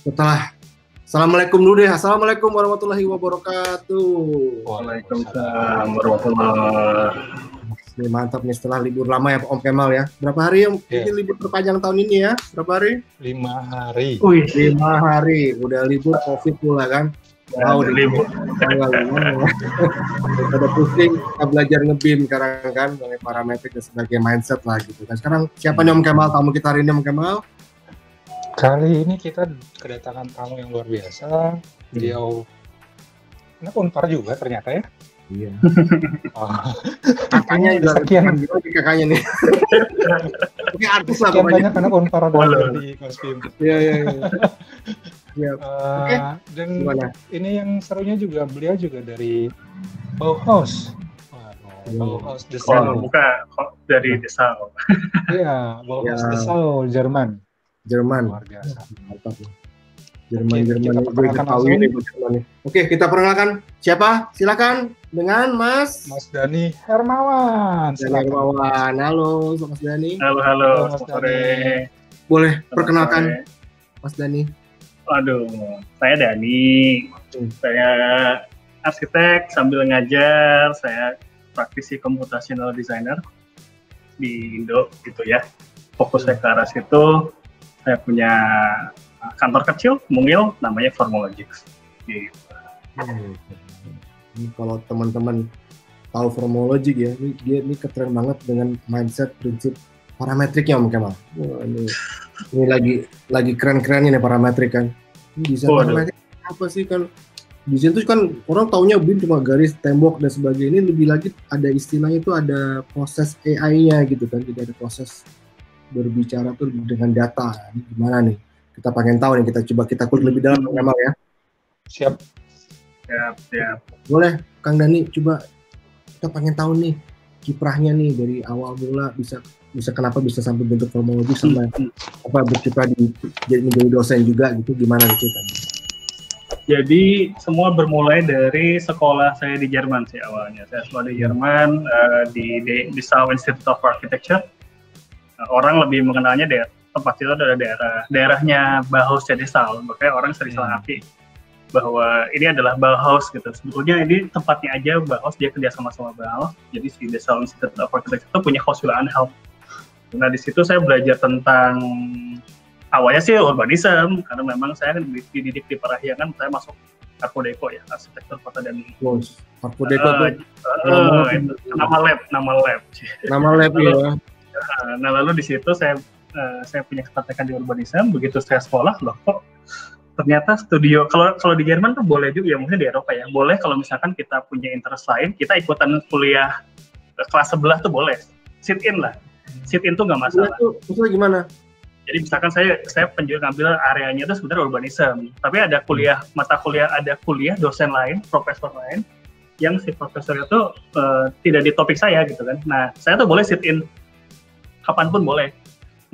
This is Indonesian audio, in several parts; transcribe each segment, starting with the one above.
Setelah Assalamualaikum dulu deh. Assalamualaikum warahmatullahi wabarakatuh. Waalaikumsalam warahmatullahi. Mantap nih setelah libur lama ya Om Kemal ya. Berapa hari Om? Ini libur terpanjang tahun ini ya? Berapa hari? 5 hari. 5 hari. Udah libur COVID pula kan? Wow, libur. Ada pusing, kita belajar nge-BIM sekarang kan, mengenai parametrik dan sebagai mindset lah gitu. Dan sekarang siapa nih Om Kemal? Tamu kita hari ini Om Kemal? Kali ini kita kedatangan tamu yang luar biasa. Beliau anak Unpar juga ternyata ya. Iya. Oh. Kakaknya juga sekian kakaknya nih. Oke, artis lah sekian pokoknya. banyak anak Unpar di kostum. Iya. Dan gimana? ini yang serunya juga beliau juga dari Bauhaus. Bauhaus Dessau. Bukan dari Dessau. Iya, Bauhaus Dessau, Jerman. Luar biasa. Mantap. Jerman kita perkenalkan langsung. Oke, kita perkenalkan siapa? Silakan dengan Mas Dani Hermawan. Halo, Mas Dani. Halo, Mas sore. Boleh perkenalkan Mas Dani. Waduh, saya Dani. Saya arsitek sambil ngajar. Saya praktisi computational designer di Indo gitu ya. Fokus saya ke arah situ. Saya punya kantor kecil, mungil, namanya Formologics. Gitu. Ini kalau teman-teman tahu Formologics ya, ini keren banget dengan mindset prinsip parametriknya Om Kemal. Wah, ini lagi keren-kerennya nih parametrik kan. Ini bisa parametrik apa sih kan? Di situ kan orang taunya BIM cuma garis, tembok dan sebagainya. Ini lebih lagi ada istilahnya itu ada proses AI-nya gitu kan. Jadi ada proses berbicara tuh dengan data. Ini gimana nih? Kita pengen tahu nih, kita kulik lebih dalam Kemal ya. Siap. Boleh Kang Dani, coba kita pengen tahu nih kiprahnya nih dari awal mula bisa kenapa bisa sampai bentuk Formologics sama apa berkiprah jadi menjadi dosen juga gitu, gimana ceritanya? Jadi semua bermulai dari sekolah saya di Jerman sih awalnya. Saya sekolah di Jerman di Dessau Institute of Architecture. Orang lebih mengenalnya tempat itu adalah daerahnya Bauhaus Dessau, makanya orang sering salah arti bahwa ini adalah Bauhaus gitu. Sebetulnya ini tempatnya aja Bauhaus, dia kerja sama Bauhaus. Jadi si Dessau Institute of Architecture itu punya Haus Wilhelm. Nah di situ saya belajar tentang awalnya sih urbanisme, karena memang saya dididik di Parahyangan, saya masuk Art Deco ya, arsitektur kota dan Art Deco tuh nama lab ya. Nah lalu di situ saya punya ketertarikan di urbanisme. Begitu saya sekolah, loh kok ternyata studio, kalau di Jerman tuh boleh juga ya, mungkin di Eropa ya, boleh kalau misalkan kita punya interest lain, kita ikutan kuliah kelas sebelah tuh boleh, sit in tuh nggak masalah. Maksudnya gimana? Jadi misalkan saya ngambil areanya itu sebenarnya urbanisme, tapi ada kuliah dosen lain, profesor lain, yang si profesor itu tidak di topik saya gitu kan. Nah saya tuh boleh sit in kapanpun boleh.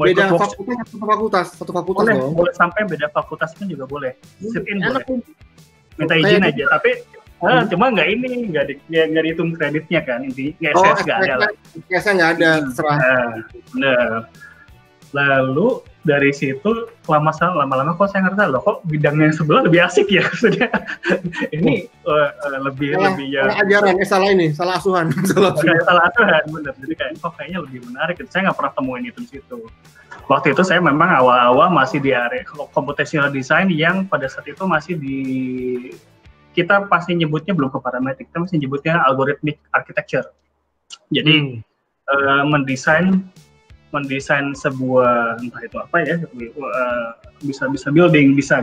Mau beda fakultas boleh, dong. Boleh sampai beda fakultas pun juga boleh. Sit in boleh. Minta izin aja, tapi cuma nggak dihitung kreditnya kan, intinya SS nggak ada lah. SS nggak ada, terserah. Bener. Lalu dari situ lama-lama kok saya ngerti loh, kok bidangnya yang sebelah lebih asik ya. Ini lebih ya. Ajaran salah asuhan. Salah asuhan, bener. Jadi kayaknya lebih menarik. Saya nggak pernah temuin itu di situ. Waktu itu saya memang awal-awal masih di area computational design yang pada saat itu masih kita pasti nyebutnya belum ke parametrik, kita masih nyebutnya algorithmic architecture. Jadi mendesain sebuah entah itu apa ya, bisa building, bisa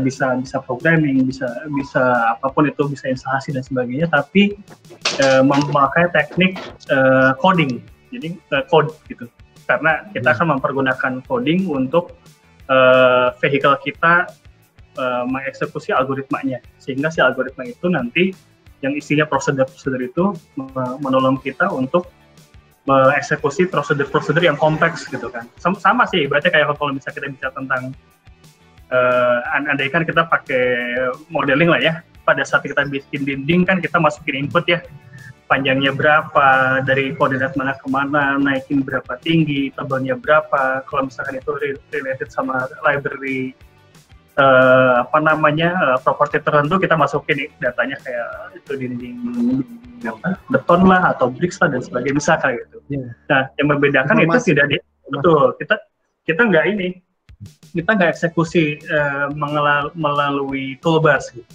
programming, bisa apapun itu, bisa instalasi dan sebagainya, tapi memakai teknik coding, jadi code gitu, karena kita akan mempergunakan coding untuk vehicle kita mengeksekusi algoritmanya, sehingga si algoritma itu nanti yang isinya prosedur itu menolong kita untuk mengeksekusi prosedur yang kompleks gitu kan. Sama sih, berarti kayak kalau misalnya kita bicara tentang andaikan kita pakai modeling lah ya, pada saat kita bikin dinding kan kita masukin input ya, panjangnya berapa, dari koordinat mana ke mana, naikin berapa tinggi, tebalnya berapa, kalau misalkan itu related sama library properti tertentu kita masukin nih datanya kayak itu dinding beton lah atau bricks lah dan sebagainya bisa kayak gitu. Nah yang membedakan itu tidak betul kita nggak eksekusi melalui toolbars gitu.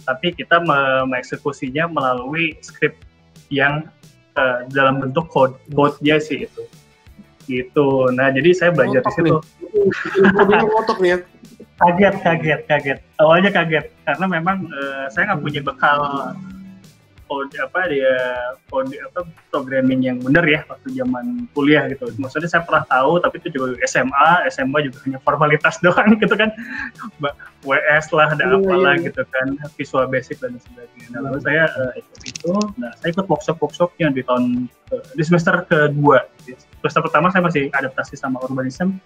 Tapi kita mengeksekusinya melalui script yang dalam bentuk code-nya sih itu. Gitu. Nah, jadi saya belajar di situ. Ngotok nih ya. Kaget. Awalnya kaget karena memang saya nggak punya bekal programming yang benar ya waktu zaman kuliah gitu. Maksudnya saya pernah tahu, tapi itu juga SMA juga hanya formalitas doang gitu kan. WS lah, ada apalah gitu kan, Visual Basic dan sebagainya. Nah, lalu saya ikut itu. Nah, saya ikut workshop-workshopnya di semester kedua. Semester pertama saya masih adaptasi sama urbanism.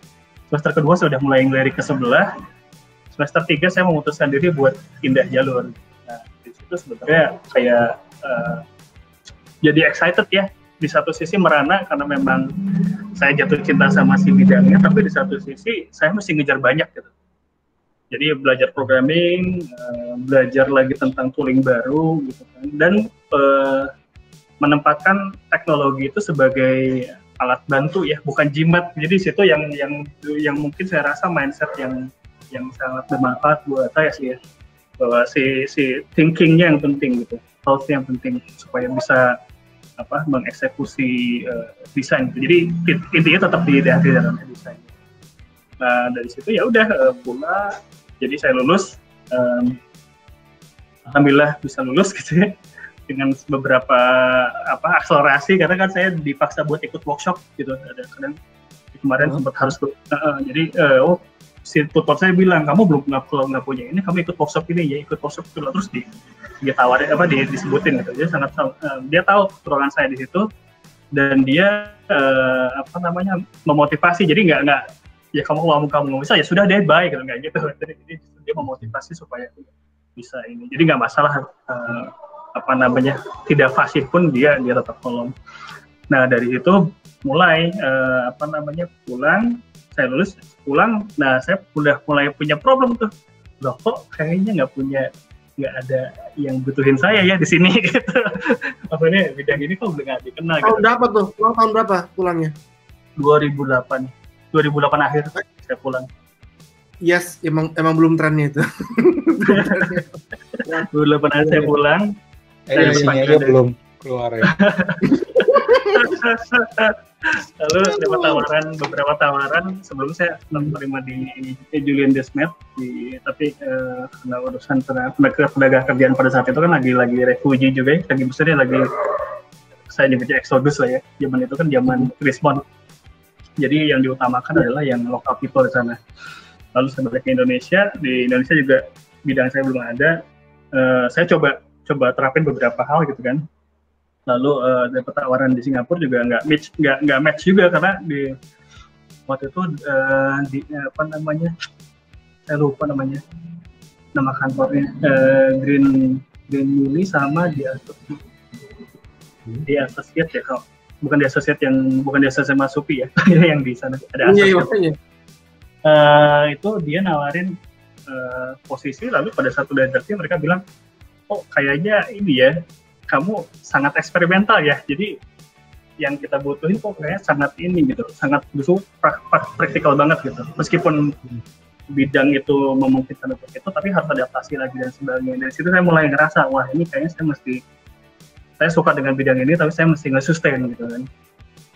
Semester kedua saya udah mulai ngelirik ke sebelah. Semester 3 saya memutuskan diri buat pindah jalur. Nah, di situ sebenarnya kayak jadi excited ya. Di satu sisi merana karena memang saya jatuh cinta sama si bidangnya, tapi di satu sisi saya mesti ngejar banyak gitu. Jadi belajar programming, belajar lagi tentang tooling baru gitu kan, dan menempatkan teknologi itu sebagai alat bantu ya, bukan jimat. Jadi situ yang mungkin saya rasa mindset yang sangat bermanfaat buat saya sih ya, bahwa si thinkingnya yang penting gitu, thought-nya yang penting supaya bisa mengeksekusi desain. Jadi intinya tetap di dalam desain. Nah dari situ ya udah pula, jadi saya lulus, alhamdulillah bisa lulus gitu ya, dengan beberapa akselerasi karena kan saya dipaksa buat ikut workshop gitu. Ada kadang kemarin sempat harus jadi si tutor saya bilang, kamu kalau nggak punya ini, kamu ikut workshop ini ya, ikut workshop itu, terus dia tawarin disebutin gitu. Dia sangat dia tahu kekurangan saya di situ dan dia memotivasi. Jadi nggak ya kamu nggak bisa ya sudah deh, bye gitu, nggak gitu. Jadi dia memotivasi supaya bisa ini. Jadi nggak masalah tidak fasih pun dia tetap tolong. Nah dari itu mulai saya lulus pulang. Nah saya udah mulai punya problem tuh, loh kok kayaknya nggak ada yang butuhin saya ya di sini gitu. Maksudnya bidang ini kok udah nggak dikenal. Tahun berapa tuh? Tahun berapa pulangnya? 2008 akhir saya pulang. Yes, emang belum trennya itu. 2008 akhir saya pulang. Edisinya aja belum keluar ya. Lalu dapat beberapa tawaran sebelum saya menerima di Julian Desmet, tapi karena urusan tenaga kerjaan pada saat itu kan lagi refugee juga ya, lagi besarnya saya nyebutnya exodus lah ya. Zaman itu kan zaman Krismon. Jadi yang diutamakan adalah yang local people di sana. Lalu saya balik ke Indonesia. Di Indonesia juga bidang saya belum ada. Saya coba terapin beberapa hal gitu kan. Lalu dapat tawaran di Singapura juga nggak match juga karena di waktu itu saya lupa nama kantornya, Green Mili sama di Associate ya, kalau bukan di Associate Masupi ya. Yang di sana ada Associate. Itu dia nawarin posisi, lalu pada saat udah interview mereka bilang, oh kayaknya ini ya, kamu sangat eksperimental ya, jadi yang kita butuhin kok kayaknya sangat ini gitu, sangat praktikal banget gitu. Meskipun bidang itu memungkinkan untuk itu, tapi harus adaptasi lagi dan sebagainya. Dari situ saya mulai ngerasa, wah ini kayaknya saya suka dengan bidang ini, tapi saya mesti nge-sustain gitu kan.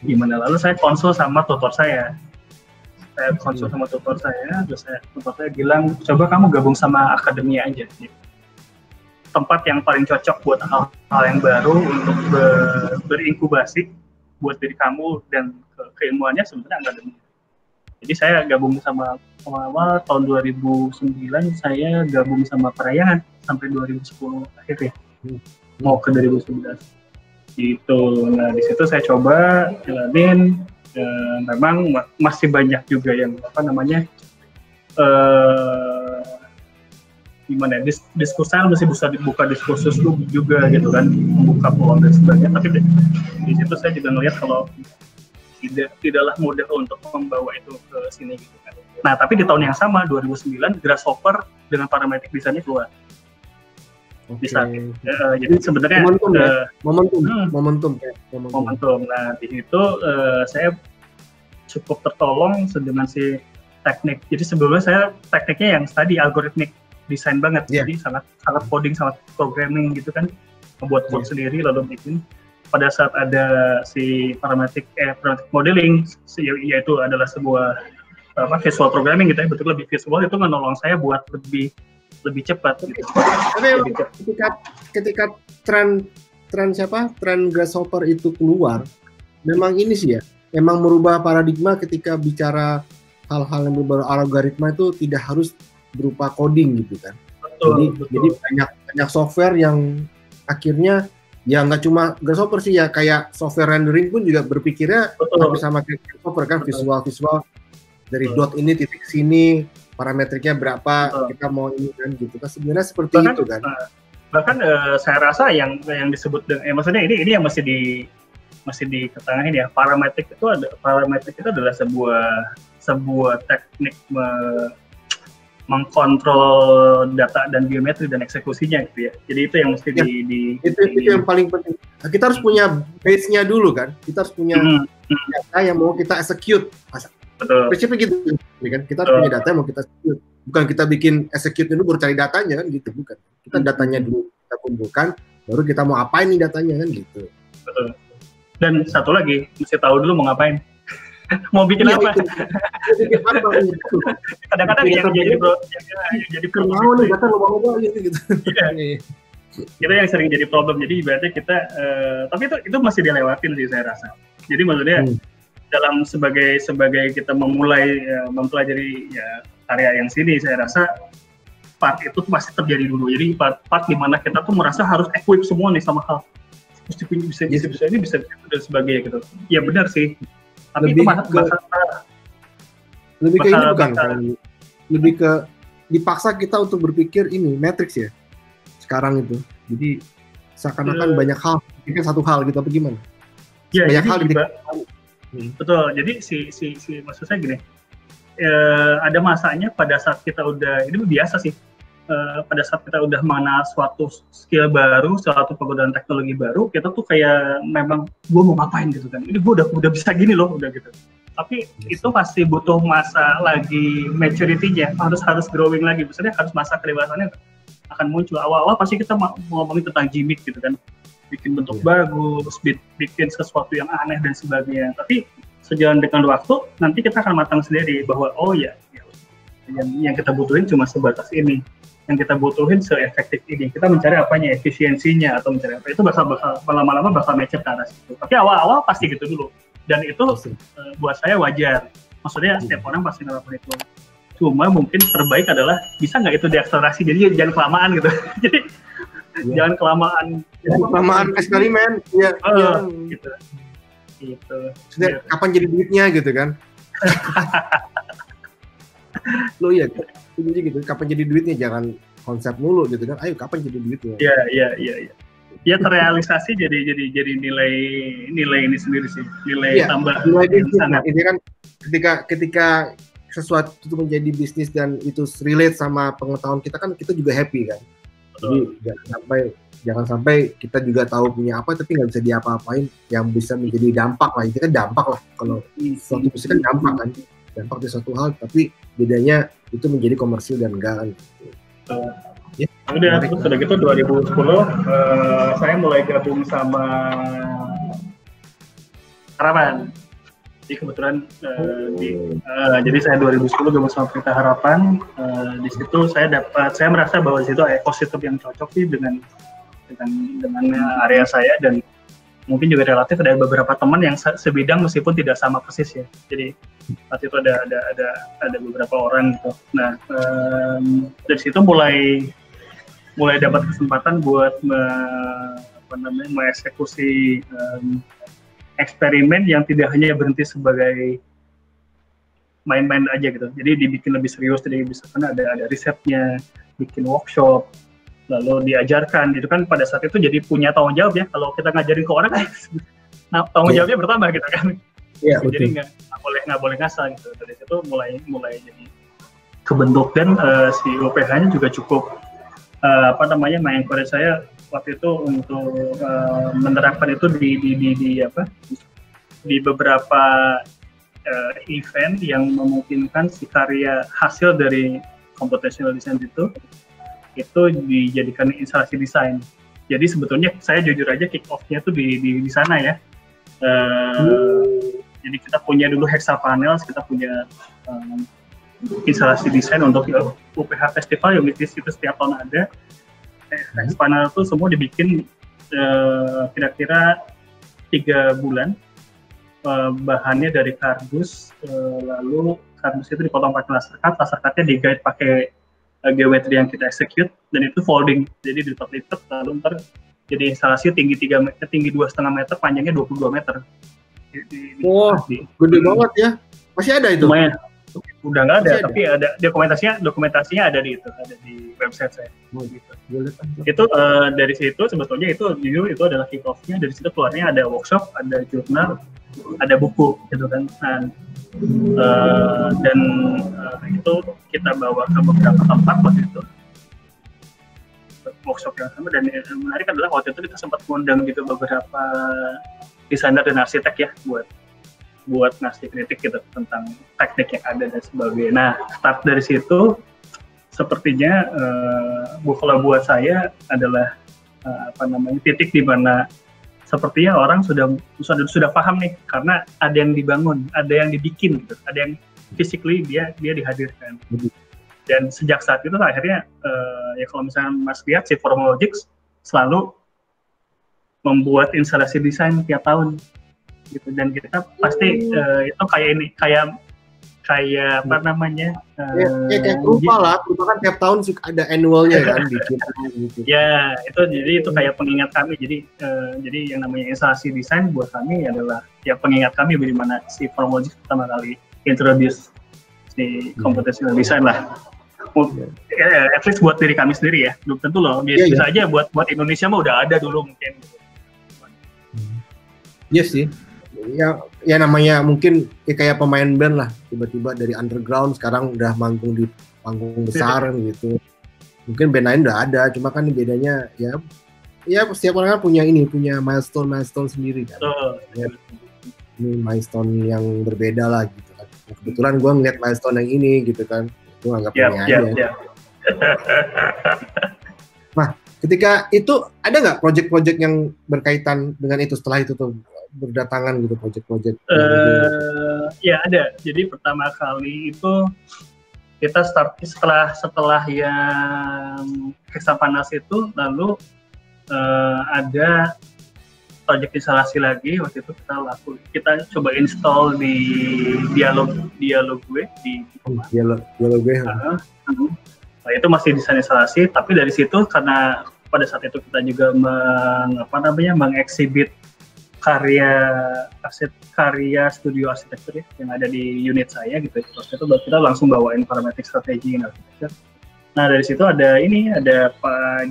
Gimana? Lalu saya konsul sama tutor saya. Terus tutor saya bilang, coba kamu gabung sama akademia aja. Gitu. Tempat yang paling cocok buat hal yang baru untuk berinkubasi buat diri kamu dan keilmuannya sebenarnya akademia. Jadi saya gabung sama awal tahun 2009 saya gabung sama Parayangan sampai 2010 akhir ya. Mau ke 2011. Gitu. Nah, di situ saya coba jalanin, memang masih banyak juga yang gimana ya, diskursusnya masih bisa dibuka diskursus juga gitu kan, membuka peluang dan sebagainya. Tapi di situ saya juga ngelihat kalau tidaklah mudah untuk membawa itu ke sini gitu kan. Nah, tapi di tahun yang sama 2009 Grasshopper dengan parametric desainnya keluar. Bisa. Jadi sebenarnya momentum. Nah, di situ saya cukup tertolong dengan si teknik. Jadi sebelumnya saya tekniknya yang tadi algorithmic design banget. Jadi sangat coding, sangat programming gitu kan. Membuat code sendiri lalu bikin. Pada saat ada si parametric modeling, yaitu adalah sebuah visual programming gitu ya, betul lebih visual, itu menolong saya buat lebih cepat gitu. Tapi ketika tren Grasshopper itu keluar, memang ini sih ya, memang merubah paradigma ketika bicara hal-hal yang berbau algoritma itu tidak harus berupa coding gitu kan. Betul. Jadi banyak software yang akhirnya ya nggak cuma Grasshopper sih ya, kayak software rendering pun juga berpikirnya hampir sama kayak Grasshopper kan, visual dari dot ini titik sini, parametriknya berapa, kita mau ini kan gitu kan, sebenarnya seperti itu kan. Bahkan saya rasa yang disebut maksudnya ini yang masih diketahui ya, parametrik itu adalah sebuah teknik mengkontrol data dan biometri dan eksekusinya gitu ya. Jadi itu yang mesti itu yang paling penting. Kita harus punya base-nya dulu kan. Kita harus punya data yang mau kita execute. Prinsipnya gitu kan. Kita harus punya data yang mau kita execute. Bukan kita bikin execute dulu baru cari datanya kan gitu, bukan. Kita datanya dulu kita kumpulkan, baru kita mau apain nih datanya kan gitu. Betul. Dan satu lagi, mesti tahu dulu mau ngapain. Mau bikin apa? Kadang-kadang yang jadi problem nih, kata lo mau gitu. Kita yang sering jadi problem. Jadi ibaratnya kita, tapi itu masih dilewatin sih saya rasa. Jadi maksudnya dalam sebagai kita mempelajari ya karya yang sini, saya rasa part itu tuh masih terjadi dulu. Jadi part di mana kita tuh merasa harus equip semua nih sama hal. Mesti bisa ini bisa dan sebagainya gitu. Ya benar sih. Tapi lebih itu lebih ke ini bukan kan? Lebih ke dipaksa kita untuk berpikir ini matrix ya sekarang itu. Jadi seakan-akan banyak hal, pikir satu hal gitu apa gimana? Ya, banyak hal betul. Jadi si maksud saya gini, ada masanya pada saat kita udah, ini biasa sih, pada saat kita udah mengenal suatu skill baru, suatu penggunaan teknologi baru, kita tuh kayak memang gue mau ngapain gitu kan, ini gue udah bisa gini loh, udah gitu. Tapi itu pasti butuh masa lagi maturity-nya, harus growing lagi, maksudnya harus masa kedewasaannya akan muncul. Awal-awal pasti kita mau ngomongin tentang gimmick gitu kan, bikin bentuk bagus, bikin sesuatu yang aneh dan sebagainya. Tapi sejalan dengan waktu, nanti kita akan matang sendiri bahwa oh ya yang kita butuhin cuma sebatas ini. Yang kita butuhin se-efektif ini. Kita mencari apanya, efisiensinya atau mencari apa. Itu lama-lama bakal match ke arah situ. Tapi awal-awal pasti gitu dulu. Dan itu buat saya wajar. Maksudnya setiap orang pasti ngelakuin itu. Cuma mungkin terbaik adalah bisa nggak itu diakselerasi, jadi jangan kelamaan gitu. Jadi jangan kelamaan eksperimen. Gitu. Sudah kapan jadi duitnya gitu kan? Lo ya, gitu. Kapan jadi duitnya, jangan konsep mulu gitu kan? Ayo kapan jadi duitnya? Iya. Ya terrealisasi jadi nilai ini sendiri sih, nilai tambah. Ini kan ketika sesuatu itu menjadi bisnis dan itu relate sama pengetahuan kita kan, kita juga happy kan. Jadi jangan sampai kita juga tahu punya apa tapi nggak bisa diapa-apain yang bisa menjadi dampak lah. Itu kan dampak lah, kalau suatu bisnis kan dampak di suatu hal, tapi bedanya itu menjadi komersil dan enggak kan. Udah gitu 2010 saya mulai gabung sama Harapan. Jadi kebetulan jadi saya 2010 gabung sama Pelita Harapan. Di situ saya merasa bahwa di situ ekosistem yang cocok sih dengan area saya, dan mungkin juga relatif ada beberapa teman yang sebidang meskipun tidak sama persis ya. Jadi waktu itu ada beberapa orang gitu. Nah dari situ mulai dapat kesempatan buat mengeksekusi eksperimen yang tidak hanya berhenti sebagai main-main aja gitu. Jadi dibikin lebih serius, jadi misalkan ada risetnya, bikin workshop, lalu diajarkan gitu kan. Pada saat itu jadi punya tanggung jawab ya, kalau kita ngajarin ke orang nah tanggung jawabnya bertambah gitu kan. Iya, jadi betul. nggak boleh ngasal gitu. Dari situ mulai jadi kebentuk, dan si UPH-nya juga cukup mengencourage saya waktu itu untuk menerapkan itu di beberapa event yang memungkinkan si karya hasil dari computational design itu dijadikan instalasi desain. Jadi sebetulnya saya jujur aja kick off-nya tuh di sana ya. Jadi kita punya dulu Hexapanels, kita punya instalasi desain untuk UPH Festival yang itu setiap tahun ada. Hexapanel itu semua dibikin kira-kira 3 bulan. Bahannya dari kardus, lalu kardus itu dipotong pakai laser cutnya di-guide pakai geometri yang kita execute, dan itu folding, jadi dilipat-lipat lalu ntar jadi instalasi tinggi 2,5 meter, panjangnya 22 meter. Wah, gede banget ya. Masih ada itu? Lumayan. Udah nggak ada, tapi ada dokumentasinya ada di website saya. Gitu. Itu dari situ sebetulnya itu adalah kick off-nya. Dari situ keluarnya ada workshop, ada jurnal, ada buku gitu kan. Dan itu kita bawa ke beberapa tempat waktu itu, workshop yang sama. Dan yang menarik adalah waktu itu kita sempat mengundang gitu beberapa desainer dan arsitek ya buat ngasih kritik gitu tentang teknik yang ada dan sebagainya. Nah, start dari situ sepertinya kalau buat saya adalah titik di mana sepertinya orang sudah paham nih, karena ada yang dibangun, ada yang dibikin gitu, ada yang physically dia dihadirkan. Dan sejak saat itu akhirnya ya kalau misalnya Mas lihat si Formalogics selalu membuat instalasi desain tiap tahun gitu, dan kita pasti itu kayak apa namanya kayak rupa kan tiap tahun ada annualnya kan bikin gitu. Ya itu kayak pengingat kami. Jadi yang namanya instalasi desain buat kami adalah ya pengingat kami bagaimana si Formalogics pertama kali introduce si computational design lah. At least buat diri kami sendiri ya, belum tentu loh bisa aja buat Indonesia mah udah ada dulu mungkin. Iya sih. Ya namanya mungkin kayak pemain band lah, tiba-tiba dari underground sekarang udah manggung di panggung besar gitu. Mungkin band lain udah ada, cuma kan bedanya ya setiap orang kan punya milestone sendiri kan. Ini milestone yang berbeda lah gitu kan. Kebetulan gue ngeliat milestone yang ini gitu kan, gue anggap ini aja. Nah, ketika itu ada nggak project-project yang berkaitan dengan itu setelah itu tuh berdatangan gitu project-project? Ya ada. Jadi pertama kali itu kita start setelah yang Hexapanels itu, lalu ada project instalasi lagi. Waktu itu kita coba install di Dialogwe di Dialogwe. Nah, itu masih desain instalasi, tapi dari situ karena pada saat itu kita juga mengexhibit karya studio arsitektur ya, yang ada di unit saya gitu. Terus itu kita langsung bawain parametric strategy in architecture. Nah dari situ ada Pak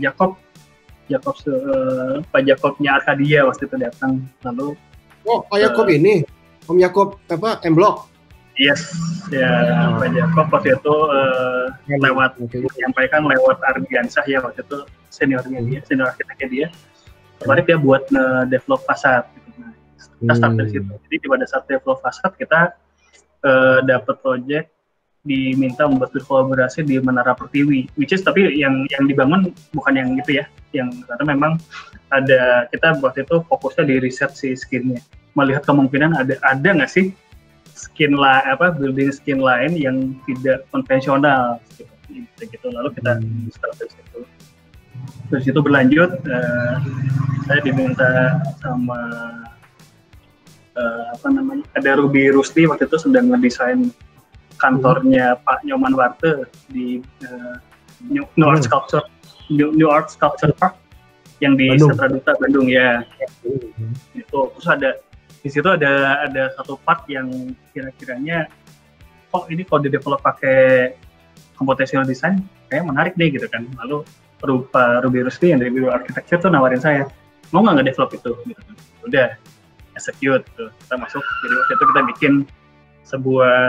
Jakobnya Arcadia waktu itu datang. Lalu Pak Jakob ini Om Jakob M-Block. Yes, ya Pak Jakob waktu itu menyampaikan lewat Ardiansyah ya, waktu itu senior arsiteknya dia. Kemarin dia buat develop fasad. Kita start dari situ. Jadi pada saat develop fasad kita dapat project diminta membuat kolaborasi di Menara Pertiwi, which is tapi yang dibangun bukan yang gitu ya, karena memang kita waktu itu fokusnya di riset si skinnya, melihat kemungkinan ada nggak sih building skin lain yang tidak konvensional gitu. Lalu kita start dari situ. Terus itu berlanjut, saya diminta sama ada Ruby Rusdi waktu itu sedang ngedesain kantornya Pak Nyoman Warte di New Art Sculpture Park yang di Setraduta Bandung ya. Itu terus di situ ada satu part yang kira-kiranya ini kalau di develop pakai computational design kayak menarik deh gitu kan. Lalu Ruby Rusdi yang dari Biro Architecture tuh nawarin saya, mau nggak nge-develop itu gitu kan. Udah execute tuh. Kita masuk, jadi waktu itu kita bikin sebuah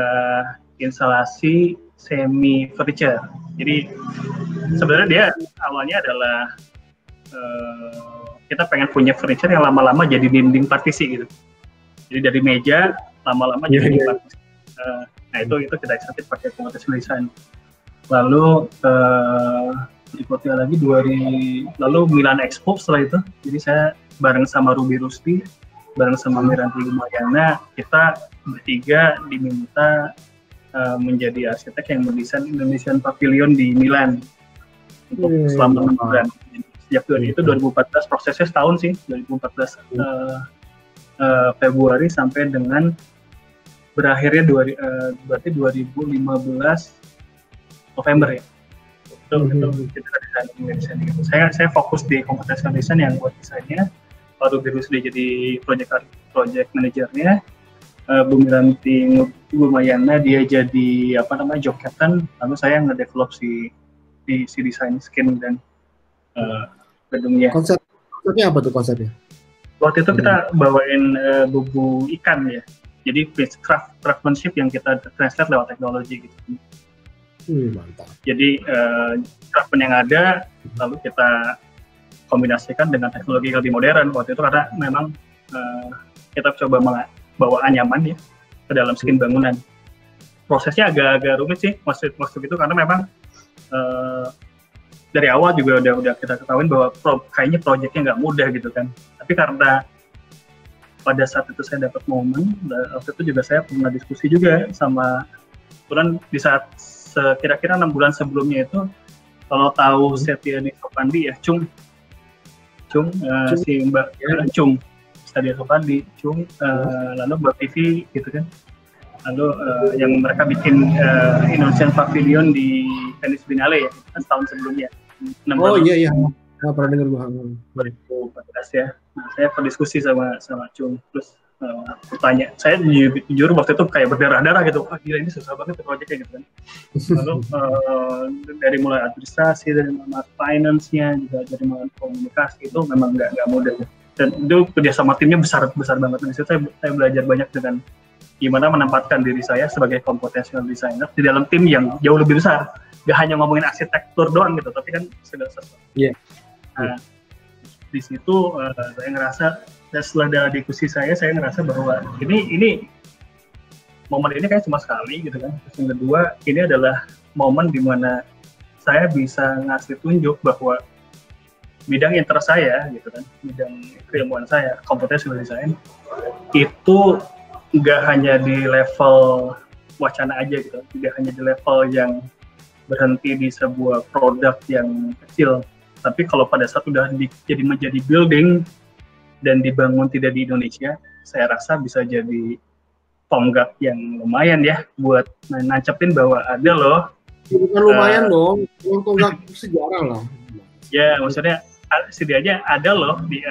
instalasi semi furniture. Jadi sebenarnya dia awalnya adalah kita pengen punya furniture yang lama-lama jadi dinding partisi gitu. Jadi dari meja lama-lama jadi dinding partisi. Nah itu kita execute pakai computational design. Lalu berikutnya lagi lalu Milan Expo setelah itu. Jadi saya bareng sama Ruby Rusdi, bareng sama Miranti Gumayana, kita bertiga diminta menjadi arsitek yang mendesain Indonesian Pavilion di Milan untuk selama 6 bulan. Sejak itu 2014, prosesnya setahun sih, 2014 Februari sampai dengan berakhirnya berarti 2015 November ya. Itu kita desain gitu. Saya fokus di computational design yang buat desainnya. Lalu Birus dia jadi project manajernya. Bu Miranti Gumayana dia jadi job captain. Lalu saya nge-develop si desain skin dan gedungnya. Konsepnya apa tuh konsepnya? Waktu itu kita bawain bubu ikan ya. Jadi craftsmanship yang kita translate lewat teknologi gitu. Mantap. Jadi craftsman yang ada lalu kita kombinasikan dengan teknologi yang lebih modern waktu itu karena memang kita coba bawa anyaman ya ke dalam skin bangunan. Prosesnya agak rumit sih waktu itu karena memang dari awal juga udah kita ketahuin bahwa kayaknya proyeknya nggak mudah gitu kan. Tapi karena pada saat itu saya dapat momen, waktu itu juga saya pernah diskusi juga sama kebetulan di saat kira-kira 6 bulan sebelumnya itu, kalau tahu Setiani Sopandi ya, Cung, si Mbak Cung, Setiani Sopandi, Cung, lalu Mbak TV gitu kan, lalu yang mereka bikin Indonesian Pavilion di Venice Biennale ya, kan setahun sebelumnya. Iya, nggak pernah dengar gua. 2014 ya. Nah, saya berdiskusi sama Cung, terus aku tanya, saya jujur waktu itu kayak berdarah-darah gitu, gila ini susah banget proyeknya gitu kan. Lalu dari mulai administrasi, dari mulai finance-nya, juga dari mulai komunikasi itu memang nggak mudah. Dan itu kerjasama timnya besar banget. Di situ saya belajar banyak dengan gimana menempatkan diri saya sebagai computational designer di dalam tim yang jauh lebih besar. Gak hanya ngomongin arsitektur doang gitu, tapi kan segala sesuatu. Iya. Nah, di situ saya ngerasa, dan setelah dari diskusi saya ngerasa bahwa ini momen ini kayak cuma sekali gitu kan. Terus yang kedua, ini adalah momen di mana saya bisa ngasih tunjuk bahwa bidang interest saya gitu kan, bidang keilmuan saya, computational design, itu nggak hanya di level wacana aja gitu, tidak hanya di level yang berhenti di sebuah produk yang kecil, tapi kalau pada saat udah menjadi building dan dibangun tidak di Indonesia, saya rasa bisa jadi tonggak yang lumayan ya buat nancepin bahwa ada loh. Bukan lumayan dong, tonggak sejarah lah. Ya maksudnya setidaknya ada loh di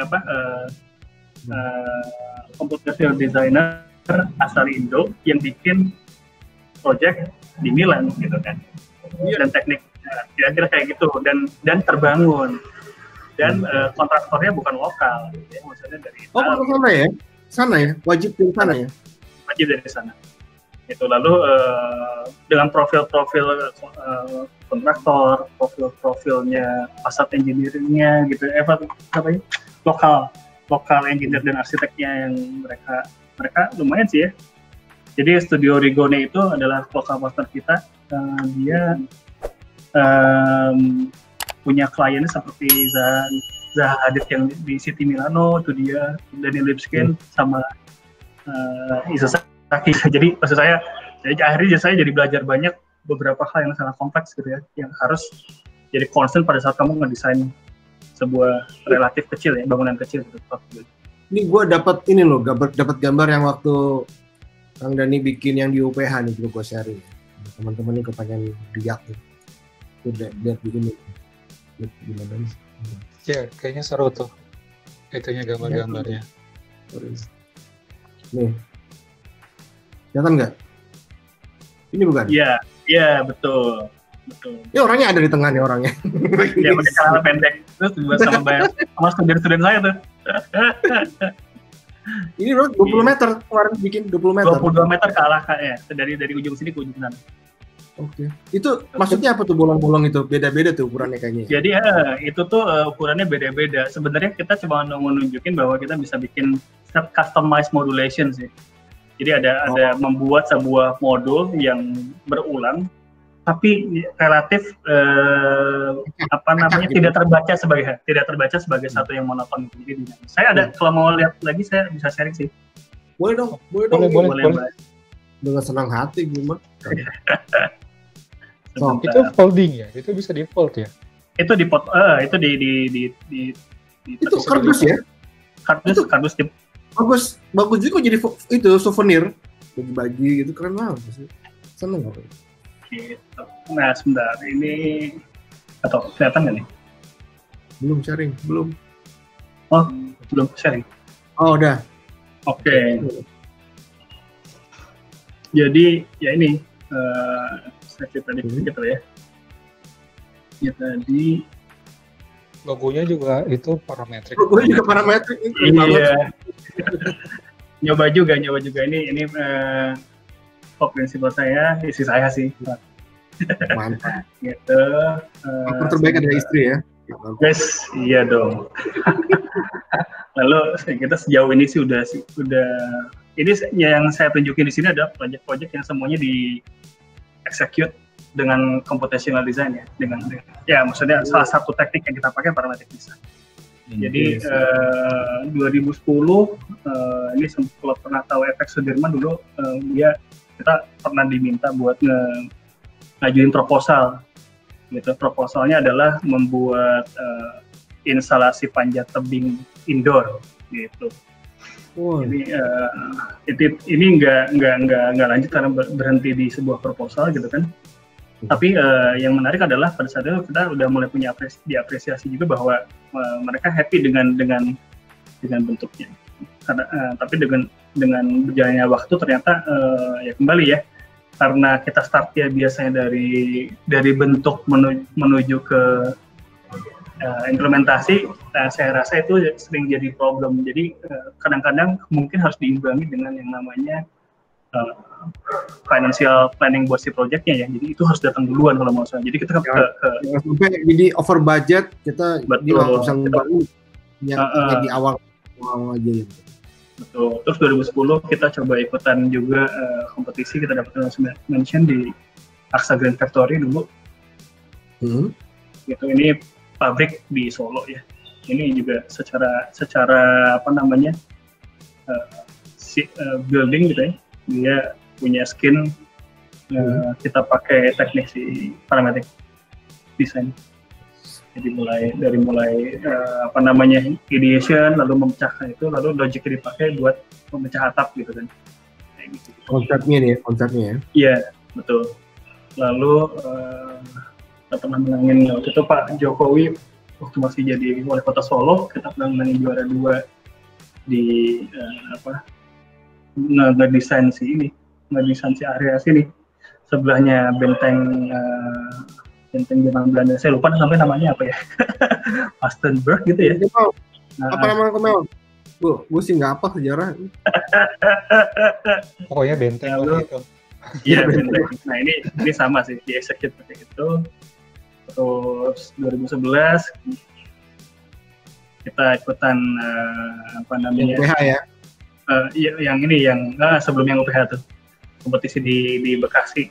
computational designer asal Indo yang bikin project di Milan gitu kan. Dan teknik kira-kira kayak gitu dan terbangun dan kontraktornya bukan lokal gitu ya, maksudnya dari sana ya wajib dari sana ya, wajib dari sana itu. Lalu dengan profil-profil kontraktor, profilnya fasad engineeringnya gitu, lokal engineer dan arsiteknya yang mereka lumayan sih ya. Jadi studio Rigone itu adalah lokal partner kita. Dia punya kliennya seperti Zaha Hadid yang di City Milano, itu dia, Daniel Lipskin sama Isazaki. Jadi maksud saya, akhirnya saya jadi belajar banyak beberapa hal yang sangat kompleks gitu ya, yang harus jadi concern pada saat kamu ngedesain sebuah relatif kecil ya, bangunan kecil gitu. Ini gue dapat gambar yang waktu Kang Dani bikin yang di UPH nih, gue sharing. Teman-teman ini kepengen lihat nih. Lihat begini. Lihat gimana nih. Ya, kayaknya seru tuh. Itunya gambar-gambarnya. Nih. Kelihatan nggak? Ini bukan? Iya, betul. Ini orangnya ada di tengah nih orangnya. Ya, pakai celana pendek. Terus sama student-student saya tuh. Ini bro 20 meter kemarin bikin 20 meter. 22 meter ke arah ya, dari ujung sini ke ujung sana. Oke. Itu maksudnya apa tuh bolong-bolong itu? Beda-beda tuh ukurannya kayaknya. Jadi itu tuh ukurannya beda-beda. Sebenarnya kita cuma mau nunjukin bahwa kita bisa bikin customized modulation sih. Jadi ada membuat sebuah modul yang berulang, tapi relatif tidak terbaca sebagai satu yang monoton. Jadi saya ada kalau mau lihat lagi saya bisa sharing sih. Boleh dong. Dengan senang hati gimana? Itu folding ya? Itu bisa di fold ya? Itu itu itu kardus ya? Kardus tip. Bagus juga jadi itu souvenir bagi-bagi gitu, keren banget sih. Seneng aku. Gitu. Nah sebentar ini atau kelihatan nggak nih? Belum sharing, belum. Oh belum sharing. Oh udah. Oke. Jadi ya ini saya cerita dikit ya. Ya tadi logonya juga itu parametrik. Logonya juga parametrik. Iya. nyoba juga ini prinsipal saya, isi saya sih. Mantap. Gitu. Yang terbaik adalah istri ya. Guys, iya dong. Lalu kita sejauh ini sih udah ini yang saya tunjukin di sini ada proyek-proyek yang semuanya di execute dengan computational design ya, dengan ya maksudnya salah satu teknik yang kita pakai parametric design. Jadi 2010 ini kalau pernah tahu FX Sudirman dulu kita pernah diminta buat ngajuin proposal. Gitu. Proposalnya adalah membuat instalasi panjat tebing indoor gitu. Jadi ini nggak lanjut karena berhenti di sebuah proposal gitu kan. Tapi yang menarik adalah pada saat itu kita udah mulai punya diapresiasi juga bahwa mereka happy dengan bentuknya. Tapi dengan berjalannya waktu ternyata ya kembali ya, karena kita startnya biasanya dari bentuk menuju ke implementasi, saya rasa itu sering jadi problem. Jadi kadang-kadang mungkin harus diimbangi dengan yang namanya financial planning buat si projectnya ya. Jadi itu harus datang duluan kalau mau saya. Jadi kita sampai jadi over budget kita bisa ngebangun yang di awal aja ya. Betul. Terus 2010 kita coba ikutan juga kompetisi, kita dapat mention di Aksa Grand Factory dulu. Gitu, ini pabrik di Solo ya. Ini juga secara apa namanya building gitu ya. Dia punya skin, kita pakai teknik si parametric design. Jadi dari mulai apa namanya ideation, lalu memecahkan itu, lalu logicnya dipakai buat memecah atap gitu kan. Kayak gitu. Konsepnya ya? Iya, betul. Lalu kita pernah menangin waktu itu Pak Jokowi waktu masih jadi wali kota Solo, kita pernah menangin juara 2 di ngedesain si area sini sebelahnya benteng zaman Belanda, saya lupa sampai namanya apa ya. Pastenburg gitu ya. Apa nama Komel? Gue sih nggak apa sejarah. Pokoknya benteng itu. Iya benteng. Nah ini sama sih di execute seperti itu. Terus 2011 kita ikutan apa namanya? UPH ya. Yang sebelum yang UPH tuh kompetisi di Bekasi.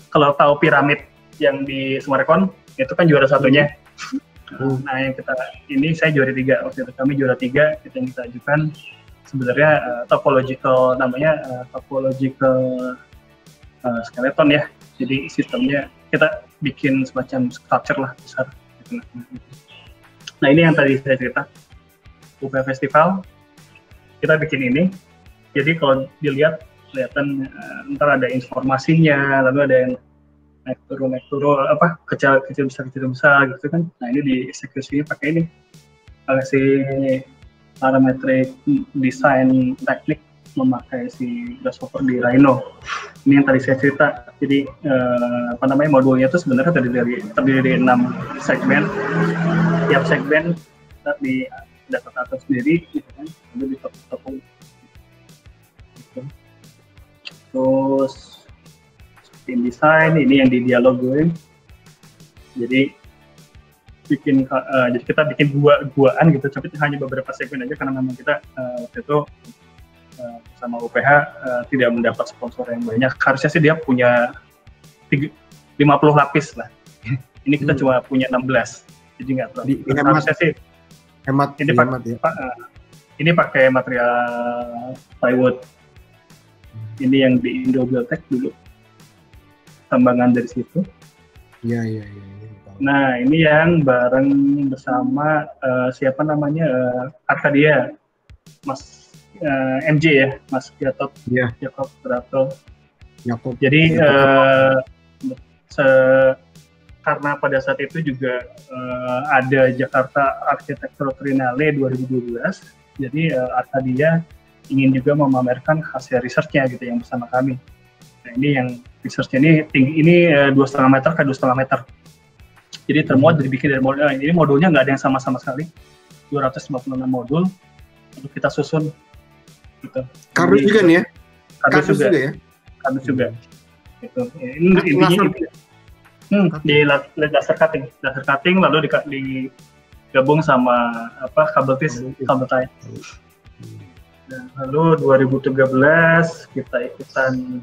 Kalau tahu piramid yang di Sumarekon itu kan juara satunya. Nah yang saya juara 3 waktu itu, kami juara 3. Yang kita ajukan sebenarnya topological skeleton ya. Jadi sistemnya kita bikin semacam structure lah besar. Nah ini yang tadi saya cerita UPH Festival. Kita bikin ini, jadi kalau kelihatan ntar ada informasinya, lalu ada yang naik turun kecil besar gitu kan. Nah ini di eksekusinya pakai ini, si parametric design teknik memakai si grasshopper di Rhino. Ini yang tadi saya cerita. Jadi modulnya itu sebenarnya terdiri dari 6 segmen. Tiap segmen di data sendiri gitu kan, lalu ditepung Terus tim desain ini yang di dialog gue. Jadi jadi kita bikin guaan gitu, tapi hanya beberapa segmen aja karena memang kita waktu itu sama UPH tidak mendapat sponsor yang banyak. Harusnya sih dia punya 50 lapis lah. Ini kita cuma punya 16, jadi nggak terlalu. Harusnya sih hemat ya. Ini pakai material plywood. Ini yang di Indo Biotech dulu, tambangan dari situ. Iya. Nah, ini yang bareng bersama siapa namanya, Arkadia, Mas MJ ya, Mas Gatot, Jakob Berato. Jadi karena pada saat itu juga ada Jakarta Architectural Triennale 2012, jadi Arkadia ingin juga memamerkan hasil research-nya gitu yang bersama kami. Nah, ini yang research-nya ini tinggi, ini 2,5 meter ke 2,5 meter. Jadi termuat dibikin dari modul. Ini modulnya nggak ada yang sama sekali. 256 modul untuk kita susun. Gitu. Kardus juga nih ya? Kardus juga ya? Kardus juga. Gitu. Ini di laser cutting lalu digabung sama kabel tie. Nah, lalu 2013 kita ikutan